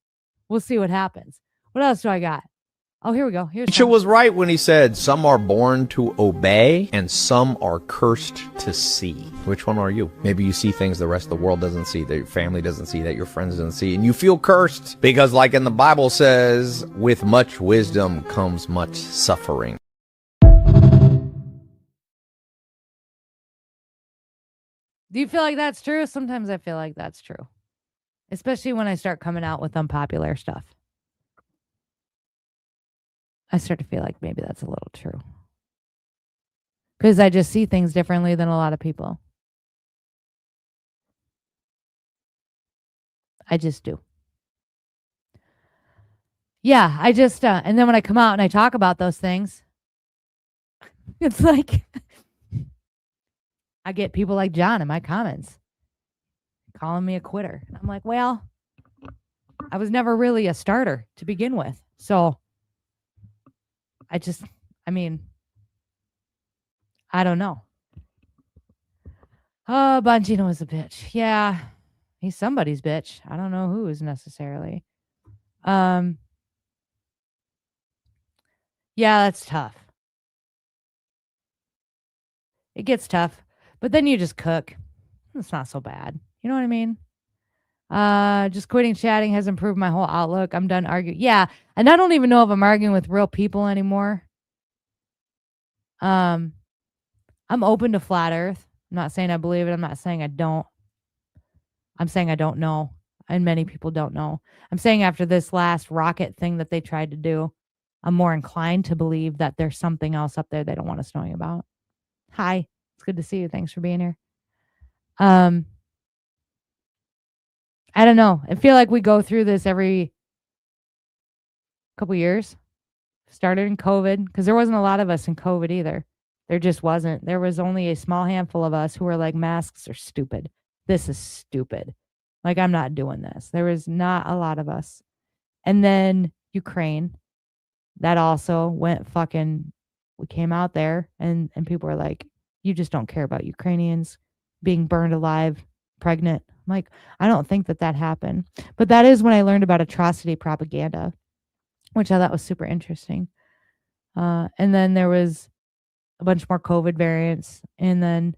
We'll see what happens. What else do I got? Oh, here we go. Nietzsche was right when he said, some are born to obey and some are cursed to see. Which one are you? Maybe you see things the rest of the world doesn't see, that your family doesn't see, that your friends doesn't see, and you feel cursed because, like in the Bible says, with much wisdom comes much suffering. Do you feel like that's true? Sometimes I feel like that's true, especially when I start coming out with unpopular stuff. I start to feel like maybe that's a little true, because I just see things differently than a lot of people. I just do. Yeah, I just, and then when I come out and I talk about those things, it's like, I get people like John in my comments calling me a quitter. I'm like, well, I was never really a starter to begin with. So I don't know. Oh, Bongino is a bitch. Yeah, he's somebody's bitch. I don't know whose necessarily. Yeah, that's tough. It gets tough, but then you just cook. It's not so bad. You know what I mean? Just quitting chatting has improved my whole outlook. I'm done arguing. Yeah, and I don't even know if I'm arguing with real people anymore. I'm open to flat earth. I'm not saying I believe it. I'm not saying I don't. I'm saying I don't know, and many people don't know. I'm saying after this last rocket thing that they tried to do, I'm more inclined to believe that there's something else up there they don't want us knowing about. Hi, it's good to see you. Thanks for being here. I don't know. I feel like we go through this every couple years. Started in COVID, because there wasn't a lot of us in COVID either. There just wasn't. There was only a small handful of us who were like, masks are stupid. This is stupid. Like, I'm not doing this. There was not a lot of us. And then Ukraine, that also went fucking, we came out there and people were like, you just don't care about Ukrainians being burned alive, pregnant. I'm like, I don't think that happened. But that is when I learned about atrocity propaganda, which I thought was super interesting. And then there was a bunch more COVID variants, and then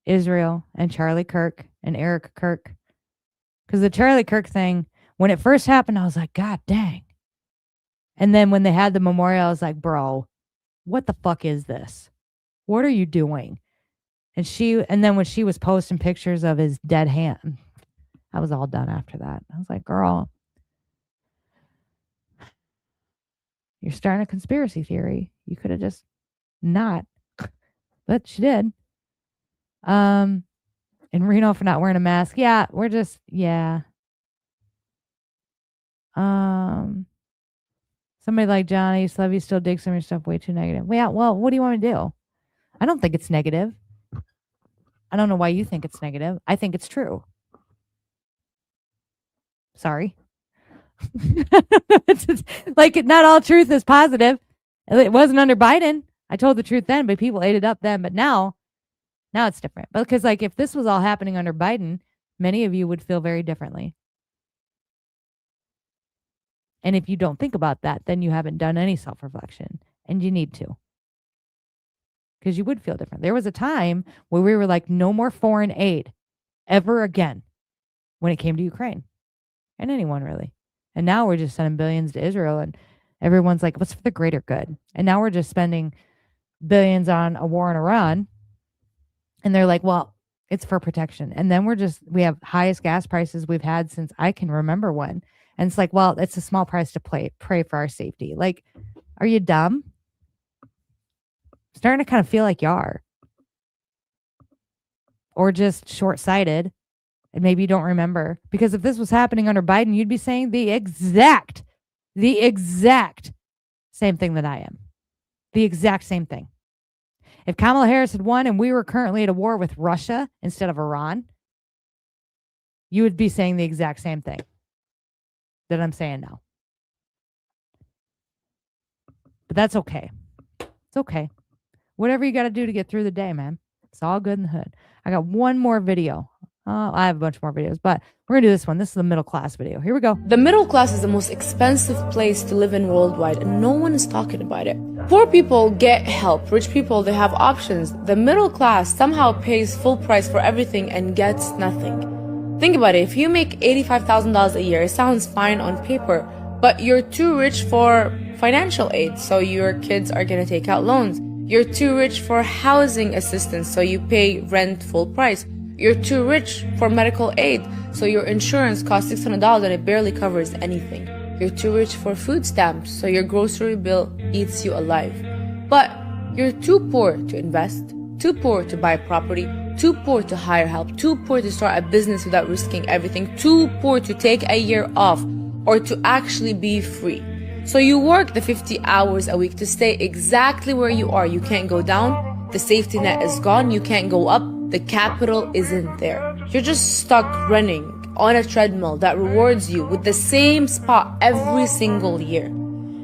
Israel and Charlie Kirk and Eric Kirk. Because the Charlie Kirk thing, when it first happened, I was like, God dang. And then when they had the memorial, I was like, bro, what the fuck is this? What are you doing? And then when she was posting pictures of his dead hand, I was all done after that. I was like, girl, you're starting a conspiracy theory. You could have just not, but she did. In Reno for not wearing a mask. Yeah, we're just, yeah. Somebody like John, I used to love you, still dig some of your stuff way too negative. Yeah, well, what do you want me to do? I don't think it's negative. I don't know why you think it's negative. I think it's true. Sorry. It's like, not all truth is positive. It wasn't under Biden. I told the truth then, but people ate it up then. But now it's different. Because like, if this was all happening under Biden, many of you would feel very differently. And if you don't think about that, then you haven't done any self-reflection, and you need to. Because you would feel different. There was a time where we were like, no more foreign aid ever again when it came to Ukraine and anyone really. And now we're just sending billions to Israel, and everyone's like, what's for the greater good? And now we're just spending billions on a war in Iran. And they're like, well, it's for protection. And then we have highest gas prices we've had since I can remember when. And it's like, well, it's a small price to pray for our safety. Like, are you dumb? Starting to kind of feel like you are. Or just short-sighted. And maybe you don't remember. Because if this was happening under Biden, you'd be saying the exact same thing that I am. The exact same thing. If Kamala Harris had won and we were currently at a war with Russia instead of Iran, you would be saying the exact same thing that I'm saying now. But that's okay. It's okay. Whatever you got to do to get through the day, man. It's all good in the hood. I got one more video. I have a bunch more videos, but we're going to do this one. This is the middle class video. Here we go. The middle class is the most expensive place to live in worldwide, and no one is talking about it. Poor people get help. Rich people, they have options. The middle class somehow pays full price for everything and gets nothing. Think about it. If you make $85,000 a year, it sounds fine on paper, but you're too rich for financial aid, so your kids are going to take out loans. You're too rich for housing assistance, so you pay rent full price. You're too rich for medical aid, so your insurance costs $600 and it barely covers anything. You're too rich for food stamps, so your grocery bill eats you alive. But you're too poor to invest, too poor to buy property, too poor to hire help, too poor to start a business without risking everything, too poor to take a year off or to actually be free. So you work the 50 hours a week to stay exactly where you are. You can't go down. The safety net is gone. You can't go up. The capital isn't there. You're just stuck running on a treadmill that rewards you with the same spot every single year.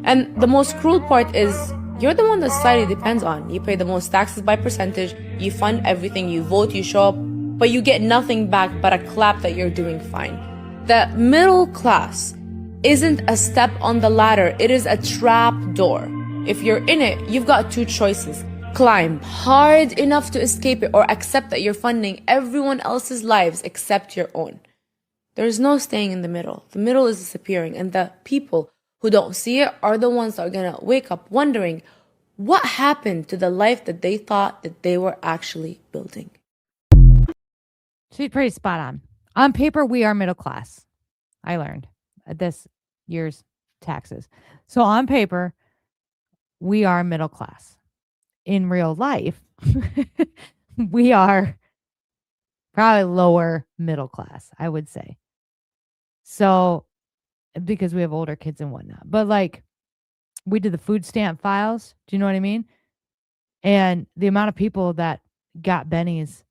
And the most cruel part is you're the one that society depends on. You pay the most taxes by percentage, you fund everything, you vote, you show up, but you get nothing back but a clap that you're doing fine. The middle class isn't a step on the ladder, it is a trap door. If you're in it, you've got two choices. Climb hard enough to escape it or accept that you're funding everyone else's lives except your own. There's no staying in the middle. The middle is disappearing, and the people who don't see it are the ones that are going to wake up wondering what happened to the life that they thought that they were actually building. She's pretty spot on. On paper, we are middle class. I learned this year's taxes. So on paper, we are middle class. In real life, we are probably lower middle class, I would say. So, because we have older kids and whatnot. But like, we did the food stamp files. Do you know what I mean? And the amount of people that got bennies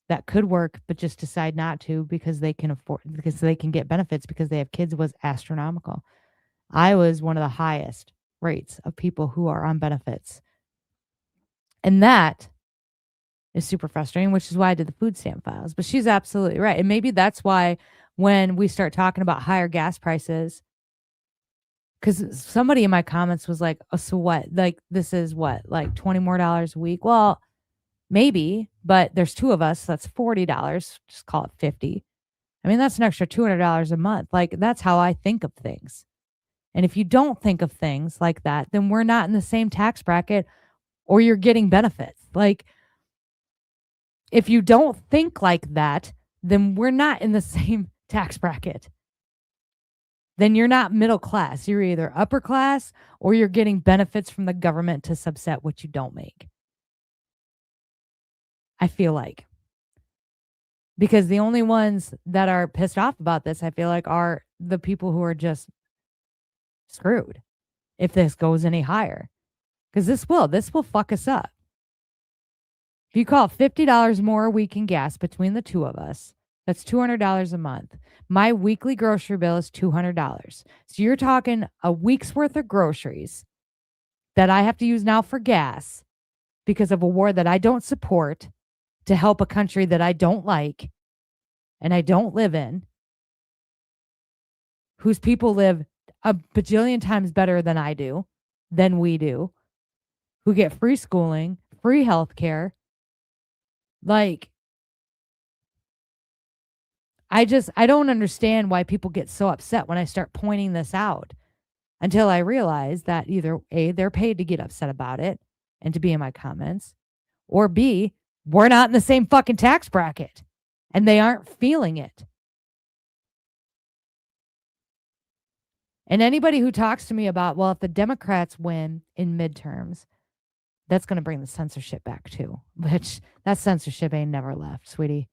that could work, but just decide not to because they can afford, because they can get benefits because they have kids was astronomical. I was one of the highest rates of people who are on benefits. And that is super frustrating, which is why I did the food stamp files. But she's absolutely right. And maybe that's why when we start talking about higher gas prices, because somebody in my comments was like, oh, so what? Like, this is what? Like $20 more a week? Well, maybe, but there's two of us. So that's $40. Just call it $50. I mean, that's an extra $200 a month. Like, that's how I think of things. And if you don't think of things like that, then we're not in the same tax bracket or you're getting benefits. Like, if you don't think like that, then we're not in the same tax bracket. Then you're not middle class. You're either upper class or you're getting benefits from the government to subset what you don't make. I feel like. Because the only ones that are pissed off about this, I feel like, are the people who are just screwed if this goes any higher. Because this will fuck us up. If you call $50 more a week in gas between the two of us, that's $200 a month. My weekly grocery bill is $200. So you're talking a week's worth of groceries that I have to use now for gas because of a war that I don't support to help a country that I don't like and I don't live in, whose people live a bajillion times better than I do, than we do, who get free schooling, free health care. Like, I don't understand why people get so upset when I start pointing this out until I realize that either A, they're paid to get upset about it and to be in my comments, or B, we're not in the same fucking tax bracket and they aren't feeling it. And anybody who talks to me about, well, if the Democrats win in midterms, that's going to bring the censorship back too, which that censorship ain't never left, sweetie.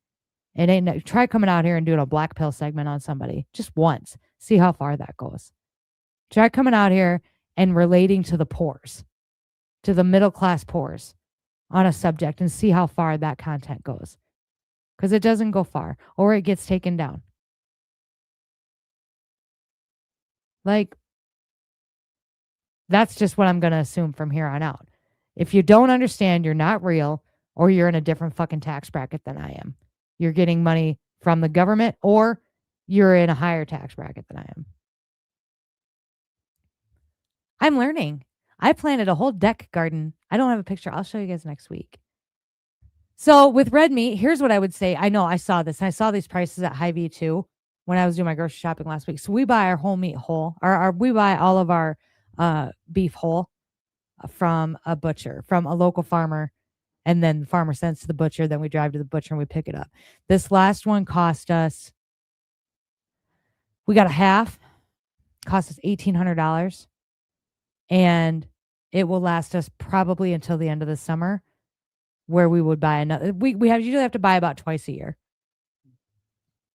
It ain't. Try coming out here and doing a black pill segment on somebody just once. See how far that goes. Try coming out here and relating to the poors, to the middle class poors on a subject and see how far that content goes. Because it doesn't go far or it gets taken down. Like, that's just what I'm going to assume from here on out. If you don't understand, you're not real or you're in a different fucking tax bracket than I am. You're getting money from the government or you're in a higher tax bracket than I am. I'm learning. I planted a whole deck garden. I don't have a picture. I'll show you guys next week. So with red meat, here's what I would say. I know I saw this. I saw these prices at Hy-Vee too when I was doing my grocery shopping last week. So we buy our whole meat whole, or we buy all of our beef whole from a butcher, from a local farmer. And then the farmer sends to the butcher. Then we drive to the butcher and we pick it up. This last one cost us, we got a half, cost us $1,800. And it will last us probably until the end of the summer. where we would buy another. We usually have to buy about twice a year.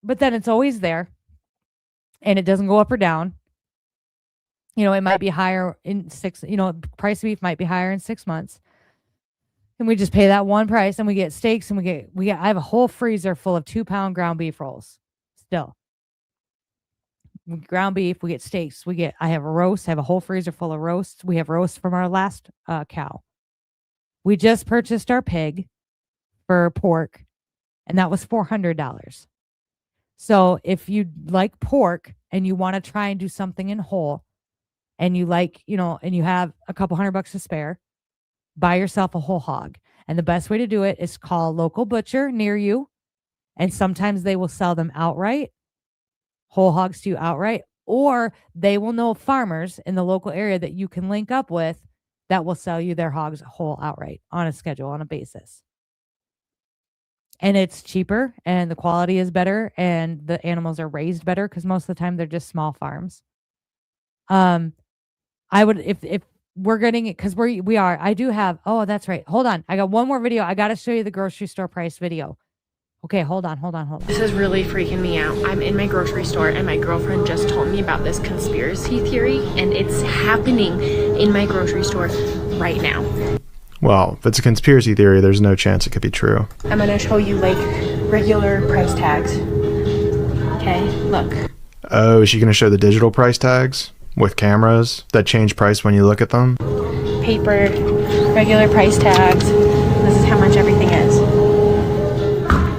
But then it's always there and it doesn't go up or down. It might be higher in price of beef might be higher in 6 months. And we just pay that one price and we get steaks and I have a whole freezer full of 2-pound ground beef rolls still. Ground beef, we get steaks, I have a roast, I have a whole freezer full of roasts. We have roast from our last cow. We just purchased our pig for pork and that was $400. So if you like pork and you want to try and do something in whole and you like, and you have a couple $100 to spare, buy yourself a whole hog. And the best way to do it is call a local butcher near you. And sometimes they will sell them outright, whole hogs to you outright, or they will know farmers in the local area that you can link up with that will sell you their hogs whole outright on a schedule, on a basis. And it's cheaper and the quality is better and the animals are raised better because most of the time they're just small farms. I would, if we're getting it, because I do have, oh, that's right. Hold on. I got one more video. I got to show you the grocery store price video. Okay, hold on. This is really freaking me out. I'm in my grocery store and my girlfriend just told me about this conspiracy theory and it's happening in my grocery store right now. Well, if it's a conspiracy theory, there's no chance it could be true. I'm gonna show you like regular price tags. Okay, look. Oh, is she gonna show the digital price tags with cameras that change price when you look at them? Paper, regular price tags. This is how much everything is.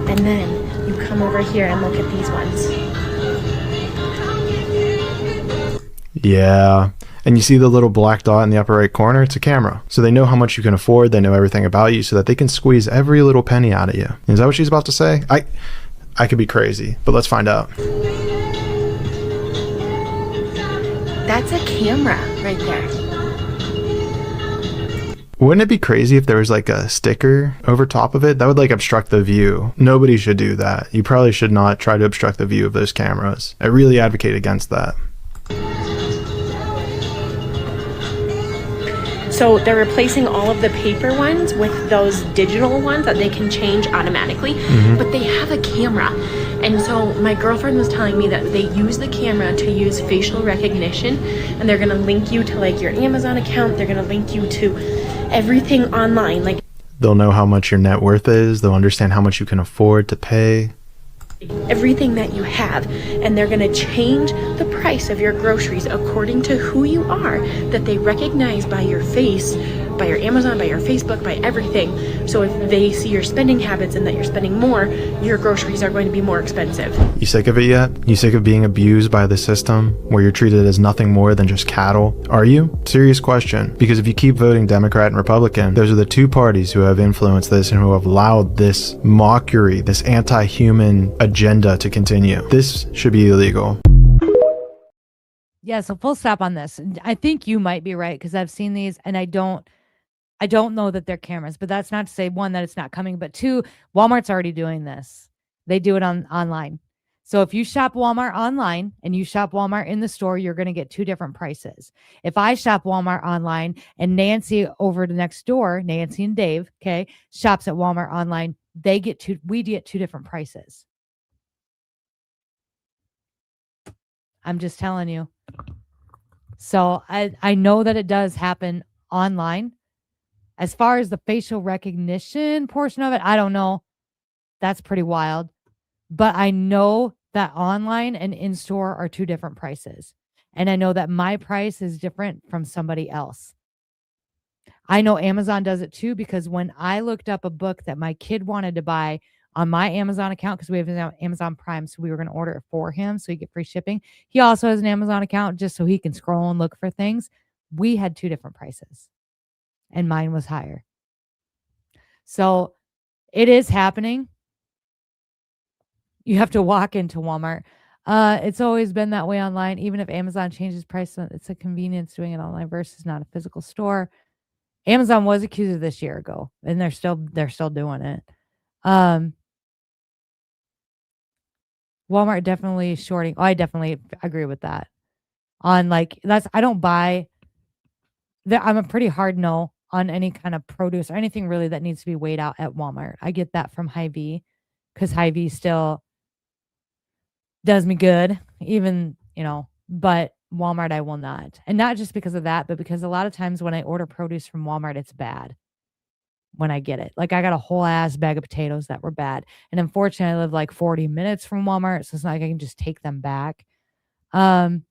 And then you come over here and look at these ones. Yeah. And you see the little black dot in the upper right corner? It's a camera. So they know how much you can afford. They know everything about you so that they can squeeze every little penny out of you. Is that what she's about to say? I could be crazy, but let's find out. That's a camera right there. Wouldn't it be crazy if there was like a sticker over top of it? That would like obstruct the view. Nobody should do that. You probably should not try to obstruct the view of those cameras. I really advocate against that. So they're replacing all of the paper ones with those digital ones that they can change automatically, but they have a camera. And so my girlfriend was telling me that they use the camera to use facial recognition and they're gonna link you to like your Amazon account, they're gonna link you to everything online. Like they'll know how much your net worth is, they'll understand how much you can afford to pay. Everything that you have, and they're going to change the price of your groceries according to who you are, that they recognize by your face, by your Amazon, by your Facebook, by everything. So if they see your spending habits and that you're spending more, your groceries are going to be more expensive. You sick of it yet? You sick of being abused by the system where you're treated as nothing more than just cattle? Are you? Serious question. Because if you keep voting Democrat and Republican, those are the two parties who have influenced this and who have allowed this mockery, this anti-human agenda to continue. This should be illegal. Yeah, so full stop on this. I think you might be right because I've seen these and I don't know that they're cameras, but that's not to say, one, that it's not coming, but two, Walmart's already doing this. They do it online. So if you shop Walmart online and you shop Walmart in the store, you're going to get two different prices. If I shop Walmart online and Nancy over the next door, Nancy and Dave, okay, shops at Walmart online, we get two different prices. I'm just telling you. So I know that it does happen online. As far as the facial recognition portion of it, I don't know. That's pretty wild. But I know that online and in-store are two different prices. And I know that my price is different from somebody else. I know Amazon does it too, because when I looked up a book that my kid wanted to buy on my Amazon account, because we have Amazon Prime, so we were going to order it for him so he get free shipping. He also has an Amazon account just so he can scroll and look for things. We had two different prices. And mine was higher. So it is happening. You have to walk into Walmart. It's always been that way online. Even if Amazon changes price, it's a convenience doing it online versus not a physical store. Amazon was accused of this year ago, and they're still doing it. Walmart definitely shorting. Oh, I definitely agree with that. On like I don't buy. I'm a pretty hard no on any kind of produce or anything really that needs to be weighed out at Walmart. I get that from Hy-Vee because Hy-Vee still does me good, even, but Walmart I will not. And not just because of that, but because a lot of times when I order produce from Walmart, it's bad when I get it. Like I got a whole ass bag of potatoes that were bad. And unfortunately, I live like 40 minutes from Walmart, so it's not like I can just take them back. Hotels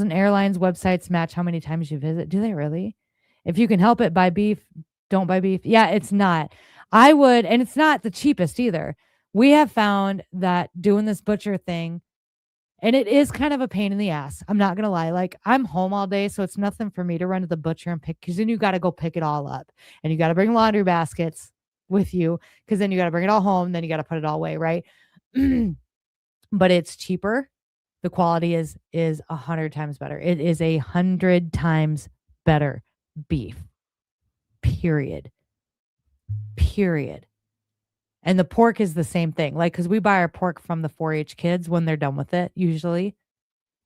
and airlines websites match how many times you visit. Do they really? If you can help it, buy beef. Don't buy beef. Yeah, it's not. I would, and it's not the cheapest either. We have found that doing this butcher thing, and it is kind of a pain in the ass. I'm not going to lie. Like, I'm home all day, so it's nothing for me to run to the butcher and pick, because then you got to go pick it all up. And you got to bring laundry baskets with you, because then you got to bring it all home. Then you got to put it all away, right? But it's cheaper. The quality is 100 times better. It is 100 times better beef. Period. And the pork is the same thing. Like, because we buy our pork from the 4-H kids when they're done with it, usually.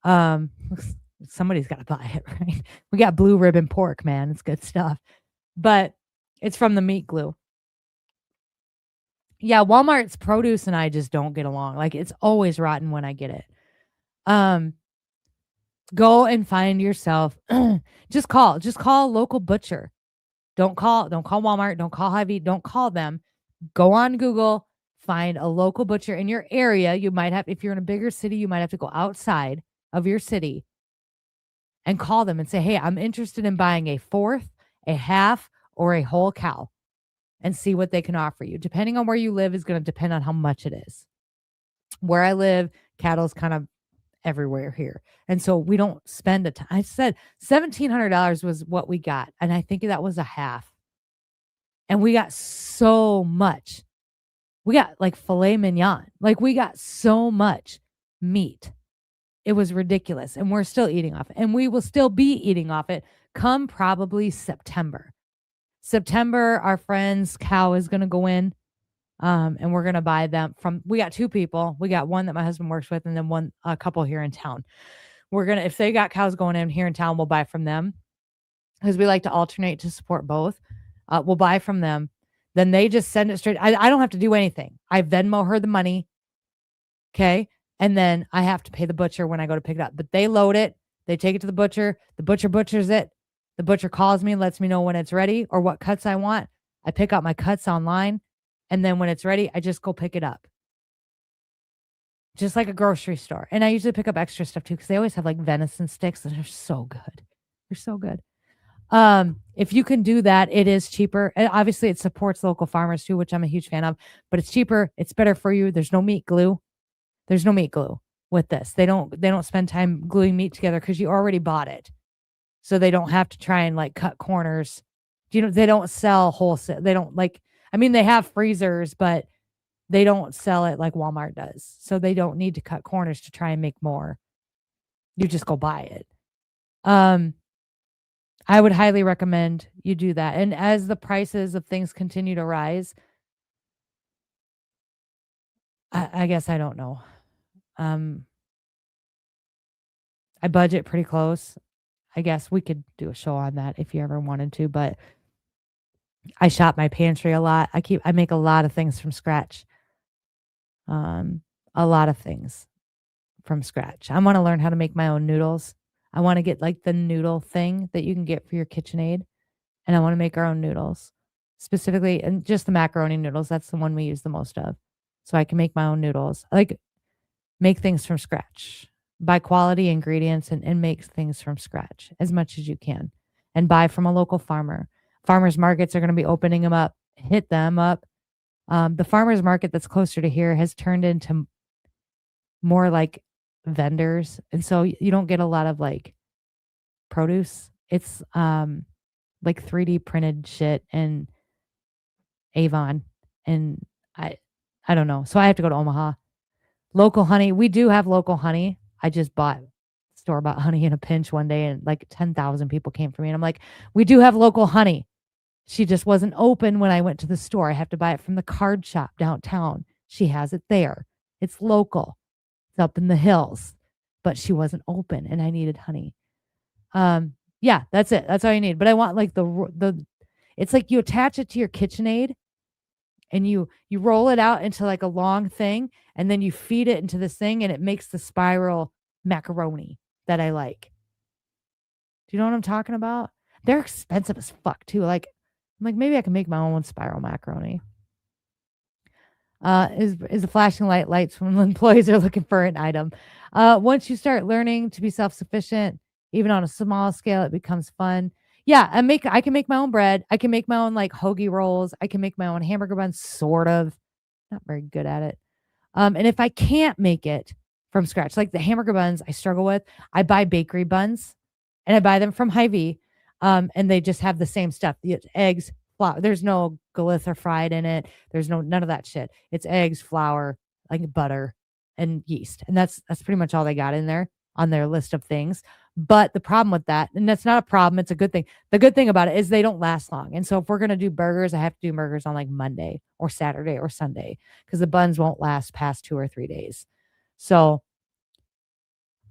Somebody's got to buy it, right? We got blue ribbon pork, man. It's good stuff. But it's from the meat glue. Yeah, Walmart's produce and I just don't get along. Like, it's always rotten when I get it. Go and find yourself. Just call a local butcher. Don't call Walmart. Don't call Hy-Vee. Don't call them. Go on Google, find a local butcher in your area. You might have, if you're in a bigger city, you might have to go outside of your city and call them and say, hey, I'm interested in buying a fourth, a half, or a whole cow, and see what they can offer you. Depending on where you live is going to depend on how much it is. Where I live, cattle's kind of everywhere here. And so we don't spend a ton. I said $1,700 was what we got. And I think that was a half. And we got so much. We got like filet mignon. Like we got so much meat. It was ridiculous. And we're still eating off it. And we will still be eating off it come probably September. September, our friend's cow is going to go in. And we're going to buy them from, we got 2 people. We got one that my husband works with and then a couple here in town. We're going to, if they got cows going in here in town, we'll buy from them because we like to alternate to support both. We'll buy from them. Then they just send it straight. I don't have to do anything. I Venmo her the money. Okay. And then I have to pay the butcher when I go to pick it up, but they load it. They take it to the butcher butchers it. The butcher calls me and lets me know when it's ready or what cuts I want. I pick out my cuts online. And then when it's ready, I just go pick it up. Just like a grocery store. And I usually pick up extra stuff too, because they always have like venison sticks and they're so good. They're so good. If you can do that, it is cheaper. And obviously it supports local farmers too, which I'm a huge fan of, but it's cheaper. It's better for you. There's no meat glue. There's no meat glue with this. They don't spend time gluing meat together because you already bought it. So they don't have to try and like cut corners. They don't sell wholesale. They don't they have freezers, but they don't sell it like Walmart does. So they don't need to cut corners to try and make more. You just go buy it. I would highly recommend you do that. And as the prices of things continue to rise, I guess I don't know. I budget pretty close. I guess we could do a show on that if you ever wanted to, but I shop my pantry a lot. I make a lot of things from scratch. A lot of things from scratch. I want to learn how to make my own noodles. I want to get like the noodle thing that you can get for your KitchenAid. And I want to make our own noodles specifically, and just the macaroni noodles. That's the one we use the most of. So I can make my own noodles. I like make things from scratch, buy quality ingredients and make things from scratch as much as you can, and buy from a local farmer. Farmers markets are going to be opening them up. Hit them up. The farmers market that's closer to here has turned into more like vendors. And so you don't get a lot of like produce. It's like 3D printed shit and Avon. And I don't know. So I have to go to Omaha. Local honey. We do have local honey. I just bought store-bought honey in a pinch one day and like 10,000 people came for me. And I'm like, we do have local honey. She just wasn't open when I went to the store. I have to buy it from the card shop downtown. She has it there. It's local. It's up in the hills. But she wasn't open and I needed honey. Yeah, that's it. That's all you need. But I want like it's like you attach it to your KitchenAid and you roll it out into like a long thing and then you feed it into this thing and it makes the spiral macaroni that I like. Do you know what I'm talking about? They're expensive as fuck too. Like, I'm like, maybe I can make my own spiral macaroni. Is a flashing lights when employees are looking for an item. Once you start learning to be self-sufficient, even on a small scale, it becomes fun. Yeah, I can make my own bread. I can make my own like hoagie rolls. I can make my own hamburger buns, sort of. Not very good at it. And if I can't make it from scratch, like the hamburger buns I struggle with, I buy bakery buns and I buy them from Hy-Vee. And they just have the same stuff. It's eggs, flour. There's no glyceride in it. There's none of that shit. It's eggs, flour, like butter, and yeast. And that's pretty much all they got in there on their list of things. But the problem with that, and that's not a problem, it's a good thing. The good thing about it is they don't last long. And so if we're going to do burgers, I have to do burgers on like Monday or Saturday or Sunday because the buns won't last past 2 or 3 days. So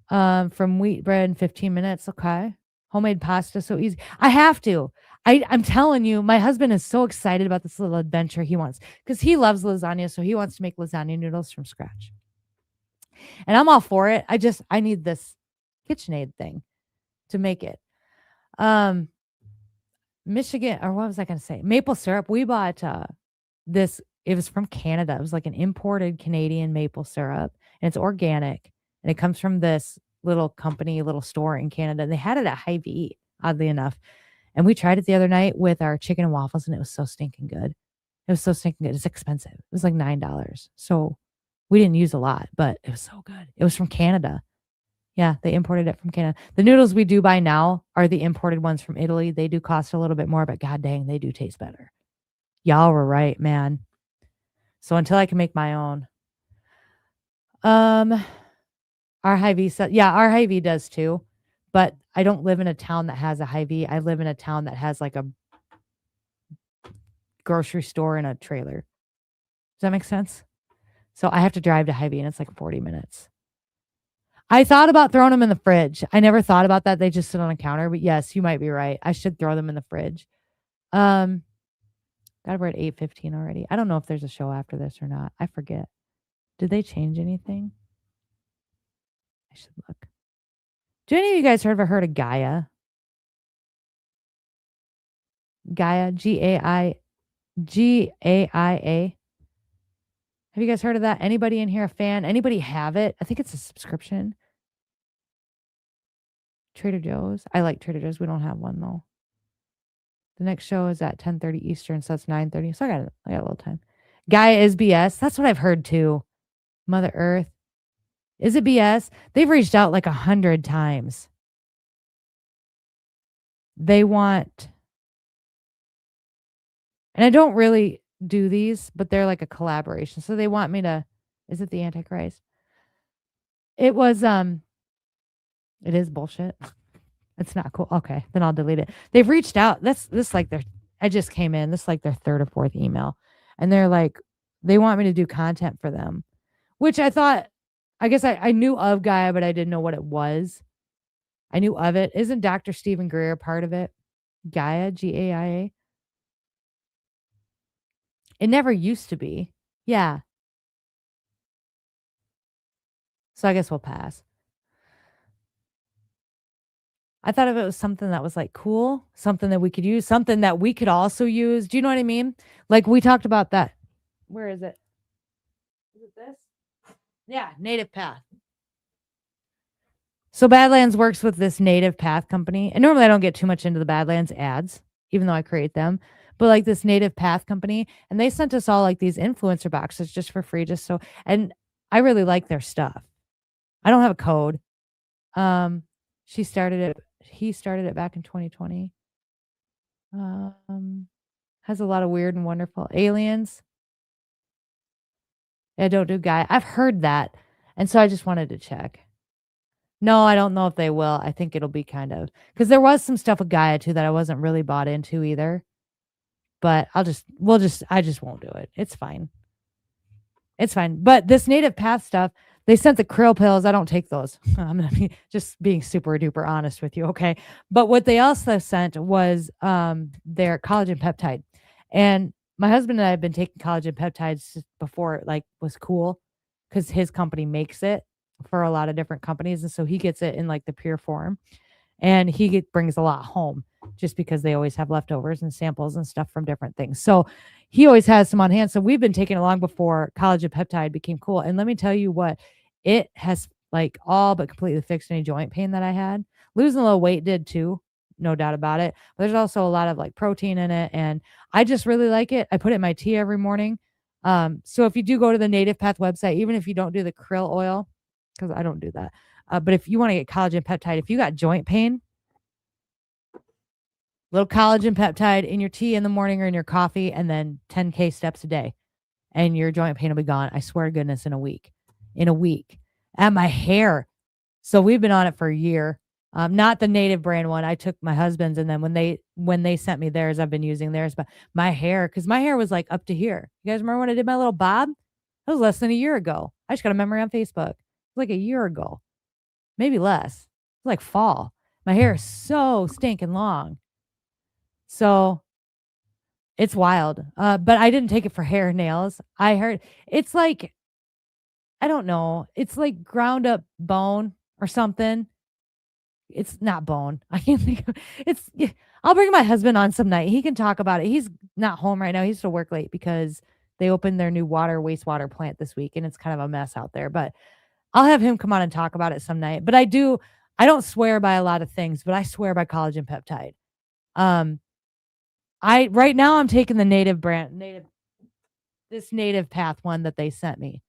from wheat bread in 15 minutes. Okay. Homemade pasta, so easy. I have to. I'm telling you, my husband is so excited about this little adventure he wants because he loves lasagna. So he wants to make lasagna noodles from scratch. And I'm all for it. I need this KitchenAid thing to make it. Michigan, or what was I going to say? Maple syrup. We bought this. It was from Canada. It was like an imported Canadian maple syrup, and it's organic, and it comes from this little company, little store in Canada. And they had it at Hy-Vee, oddly enough. And we tried it the other night with our chicken and waffles, and it was so stinking good. It was so stinking good. It's expensive. It was like $9. So we didn't use a lot, but it was so good. It was from Canada. Yeah, they imported it from Canada. The noodles we do buy now are the imported ones from Italy. They do cost a little bit more, but god dang, they do taste better. Y'all were right, man. So until I can make my own. Our Hy-Vee, our Hy-Vee does too. But I don't live in a town that has a Hy-Vee. I live in a town that has like a grocery store and a trailer. Does that make sense? So I have to drive to Hy-Vee and it's like 40 minutes. I thought about throwing them in the fridge. I never thought about that. They just sit on a counter. But yes, you might be right. I should throw them in the fridge. God, we're at 8:15 already. I don't know if there's a show after this or not. I forget. Did they change anything? I should look. Do any of you guys ever heard of Gaia? Gaia, Gaia. Have you guys heard of that? Anybody in here a fan? Anybody have it? I think it's a subscription. Trader Joe's. I like Trader Joe's. We don't have one though. The next show is at 10:30 Eastern, so that's 9:30. So I got a little time. Gaia is BS. That's what I've heard too. Mother Earth. Is it BS? They've reached out like 100 times. They want, and I don't really do these, but they're like a collaboration. So they want me to, is it the Antichrist? It was, it is bullshit. It's not cool. Okay, then I'll delete it. They've reached out. This like I just came in. This is like their third or fourth email. And they're like, they want me to do content for them, which I thought, I guess I knew of Gaia, but I didn't know what it was. I knew of it. Isn't Dr. Stephen Greer part of it? Gaia, Gaia. It never used to be. Yeah. So I guess we'll pass. I thought if it was something that was like cool, something that we could use, something that we could also use. Do you know what I mean? Like we talked about that. Where is it? Is it this? Yeah, Native Path. So Badlands works with this Native Path company. And normally I don't get too much into the Badlands ads, even though I create them. But like this Native Path company, and they sent us all like these influencer boxes just for free, just so, and I really like their stuff. I don't have a code. He started it back in 2020. Has a lot of weird and wonderful aliens. Yeah, don't do Gaia. I've heard that. And so I just wanted to check. No, I don't know if they will. I think it'll be kind of, because there was some stuff with Gaia too that I wasn't really bought into either. But I just won't do it. It's fine. It's fine. But this Native Path stuff, They sent the krill pills. I don't take those. I'm gonna be just being super duper honest with you, okay? But what they also sent was their collagen peptide, and my husband and I have been taking collagen peptides before it like was cool, because his company makes it for a lot of different companies, and so he gets it in like the pure form, and brings a lot home just because they always have leftovers and samples and stuff from different things. So he always has some on hand. So we've been taking it long before collagen peptide became cool. And let me tell you what, it has like all but completely fixed any joint pain that I had. Losing a little weight did too, no doubt about it. But there's also a lot of like protein in it, and I just really like it. I put it in my tea every morning. So if you do go to the Native Path website, even if you don't do the krill oil, because I don't do that, but if you want to get collagen peptide, if you got joint pain, little collagen peptide in your tea in the morning or in your coffee, and then 10K steps a day, and your joint pain will be gone. I swear to goodness, in a week. And my hair. So we've been on it for a year. Not the Native brand one. I took my husband's, and then when they sent me theirs, I've been using theirs. But my hair, because my hair was like up to here. You guys remember when I did my little bob? That was less than a year ago. I just got a memory on Facebook. It was like a year ago. Maybe less. It's like fall. My hair is so stinking long. So it's wild. But I didn't take it for hair and nails. I heard it's like, I don't know. It's like ground up bone or something. It's not bone. I can't think of it's. I'll bring my husband on some night. He can talk about it. He's not home right now. He's to work late because they opened their new wastewater plant this week, and it's kind of a mess out there. But I'll have him come on and talk about it some night. But I don't swear by a lot of things, but I swear by collagen peptide. Right now I'm taking the Native Path one that they sent me.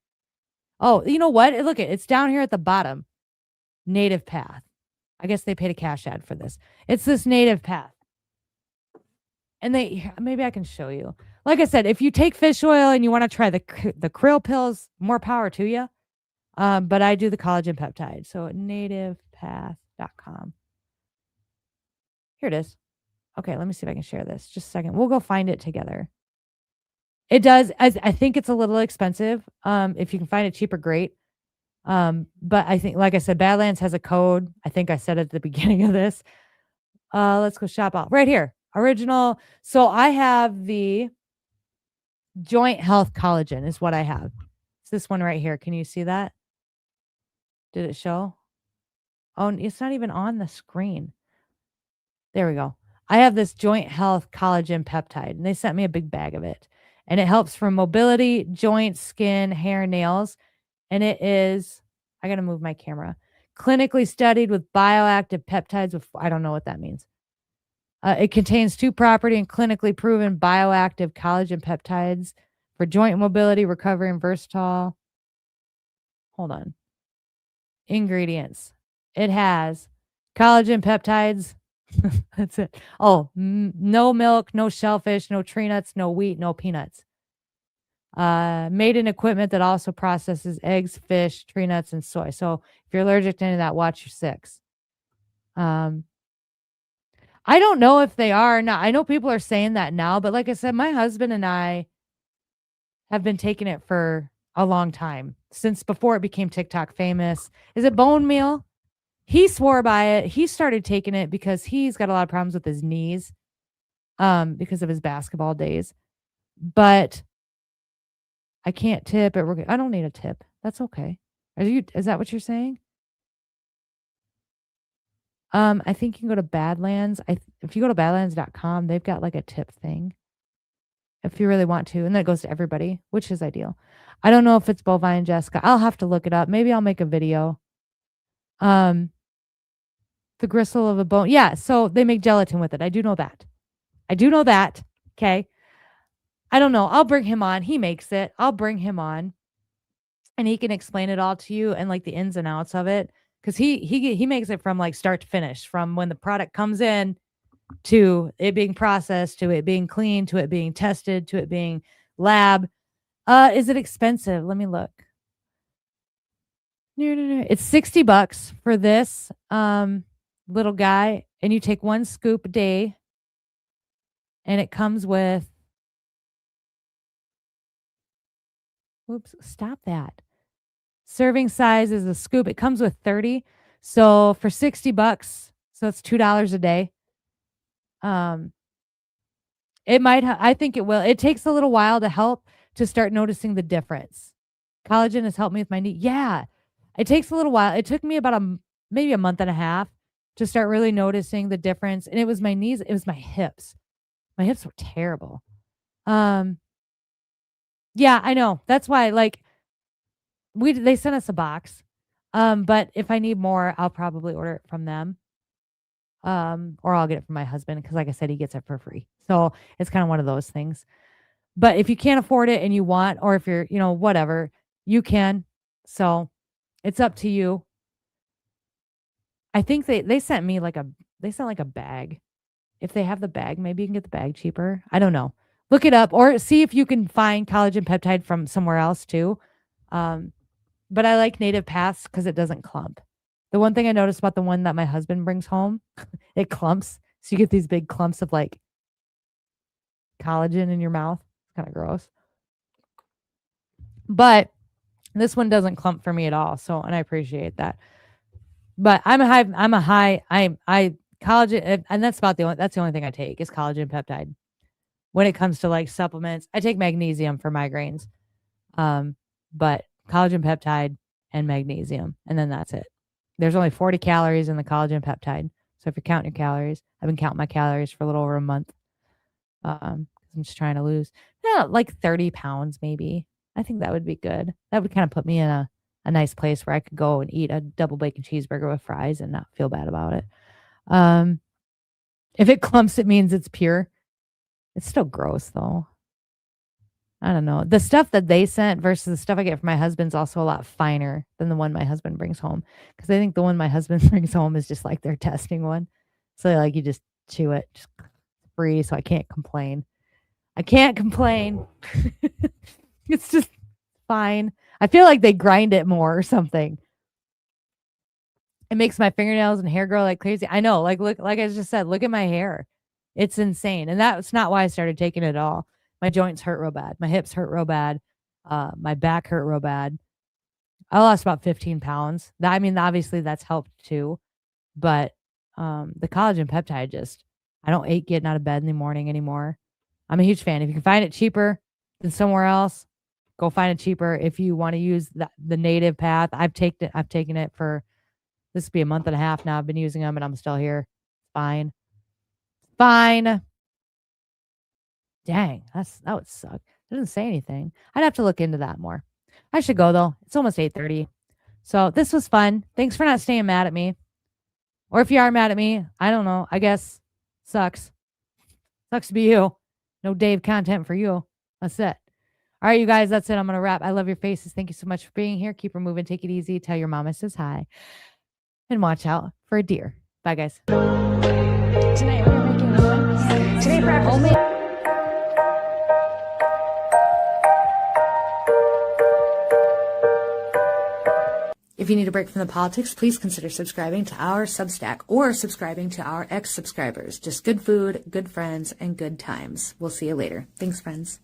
Oh, you know what? Look, it's down here at the bottom. Native Path. I guess they paid a cash ad for this. It's this Native Path. And maybe I can show you. Like I said, if you take fish oil and you want to try the krill pills, more power to you. But I do the collagen peptide. So nativepath.com. Here it is. Okay, let me see if I can share this. Just a second. We'll go find it together. It does. I think it's a little expensive. If you can find it cheaper, great. But I think, like I said, Badlands has a code. I think I said it at the beginning of this. Let's go shop out. Right here. Original. So I have the Joint Health Collagen is what I have. It's this one right here. Can you see that? Did it show? Oh, it's not even on the screen. There we go. I have this Joint Health Collagen Peptide, and they sent me a big bag of it. And it helps for mobility, joints, skin, hair, nails. And it is, I got to move my camera, clinically studied with bioactive peptides. I don't know what that means. It contains 2 property and clinically proven bioactive collagen peptides for joint mobility, recovery, and versatile. Hold on. Ingredients. It has collagen peptides. That's it. Oh, no milk, no shellfish, no tree nuts, no wheat, no peanuts. Made in equipment that also processes eggs, fish, tree nuts, and soy. So if you're allergic to any of that, watch your 6. I don't know if they are or not. I know people are saying that now, but like I said, my husband and I have been taking it for a long time, since before it became TikTok famous. Is it bone meal? He swore by it. He started taking it because he's got a lot of problems with his knees, because of his basketball days. But I can't tip it. I don't need a tip. That's okay. Is that what you're saying? I think you can go to Badlands. If you go to badlands.com, they've got like a tip thing if you really want to. And that goes to everybody, which is ideal. I don't know if it's bovine, Jessica. I'll have to look it up. Maybe I'll make a video. The gristle of a bone. Yeah, so they make gelatin with it. I do know that. Okay. I don't know. I'll bring him on. He makes it. I'll bring him on, and he can explain it all to you and like the ins and outs of it. Because he makes it from like start to finish, from when the product comes in to it being processed, to it being cleaned, to it being tested, to it being lab. Is it expensive? Let me look. No. It's $60 for this little guy, and you take 1 scoop a day, and it comes with. Whoops! Stop that. Serving size is a scoop. It comes with 30. So for $60, so it's $2 a day. It might, I think it will. It takes a little while to help to start noticing the difference. Collagen has helped me with my knee. Yeah, it takes a little while. It took me about maybe a month and a half to start really noticing the difference. And it was my knees. It was my hips. My hips were terrible. Yeah, I know. That's why, like, they sent us a box. But if I need more, I'll probably order it from them. Or I'll get it from my husband because, like I said, he gets it for free. So it's kind of one of those things. But if you can't afford it and you want, or if you're, whatever, you can. So it's up to you. I think they sent me like a bag. If they have the bag, maybe you can get the bag cheaper. I don't know. Look it up or see if you can find collagen peptide from somewhere else too. But I like Native Paths because it doesn't clump. The one thing I noticed about the one that my husband brings home, it clumps. So you get these big clumps of like collagen in your mouth. It's kind of gross. But this one doesn't clump for me at all. So, and I appreciate that. But I'm a high collagen, and that's the only thing I take is collagen peptide. When it comes to like supplements, I take magnesium for migraines. But collagen peptide and magnesium, and then that's it. There's only 40 calories in the collagen peptide. So if you're counting your calories, I've been counting my calories for a little over a month. I'm just trying to lose like 30 pounds maybe. I think that would be good. That would kind of put me in a nice place where I could go and eat a double bacon cheeseburger with fries and not feel bad about it. If it clumps, it means it's pure. It's still gross though. I don't know. The stuff that they sent versus the stuff I get from my husband's also a lot finer than the one my husband brings home. Because I think the one my husband brings home is just like their testing one. So like you just chew it, just free. So I can't complain. It's just fine. I feel like they grind it more or something. It makes my fingernails and hair grow like crazy. I know. Like look, like I just said, look at my hair. It's insane. And that's not why I started taking it at all. My joints hurt real bad. My hips hurt real bad. My back hurt real bad. I lost about 15 pounds. Obviously that's helped too. But the collagen peptide I don't hate getting out of bed in the morning anymore. I'm a huge fan. If you can find it cheaper than somewhere else, go find it cheaper. If you want to use the Native Path, I've taken it for, this will be a month and a half now. I've been using them and I'm still here. Fine. Dang, that would suck. It doesn't say anything. I'd have to look into that more. I should go though. It's almost 8:30. So this was fun. Thanks for not staying mad at me. Or if you are mad at me, I don't know. I guess sucks. Sucks to be you. No Dave content for you. That's it. All right, you guys, that's it. I'm going to wrap. I love your faces. Thank you so much for being here. Keep her moving. Take it easy. Tell your mama says hi. And watch out for a deer. Bye, guys. Tonight we're making one. Today breakfast. If you need a break from the politics, please consider subscribing to our Substack or subscribing to our ex-subscribers. Just good food, good friends, and good times. We'll see you later. Thanks, friends.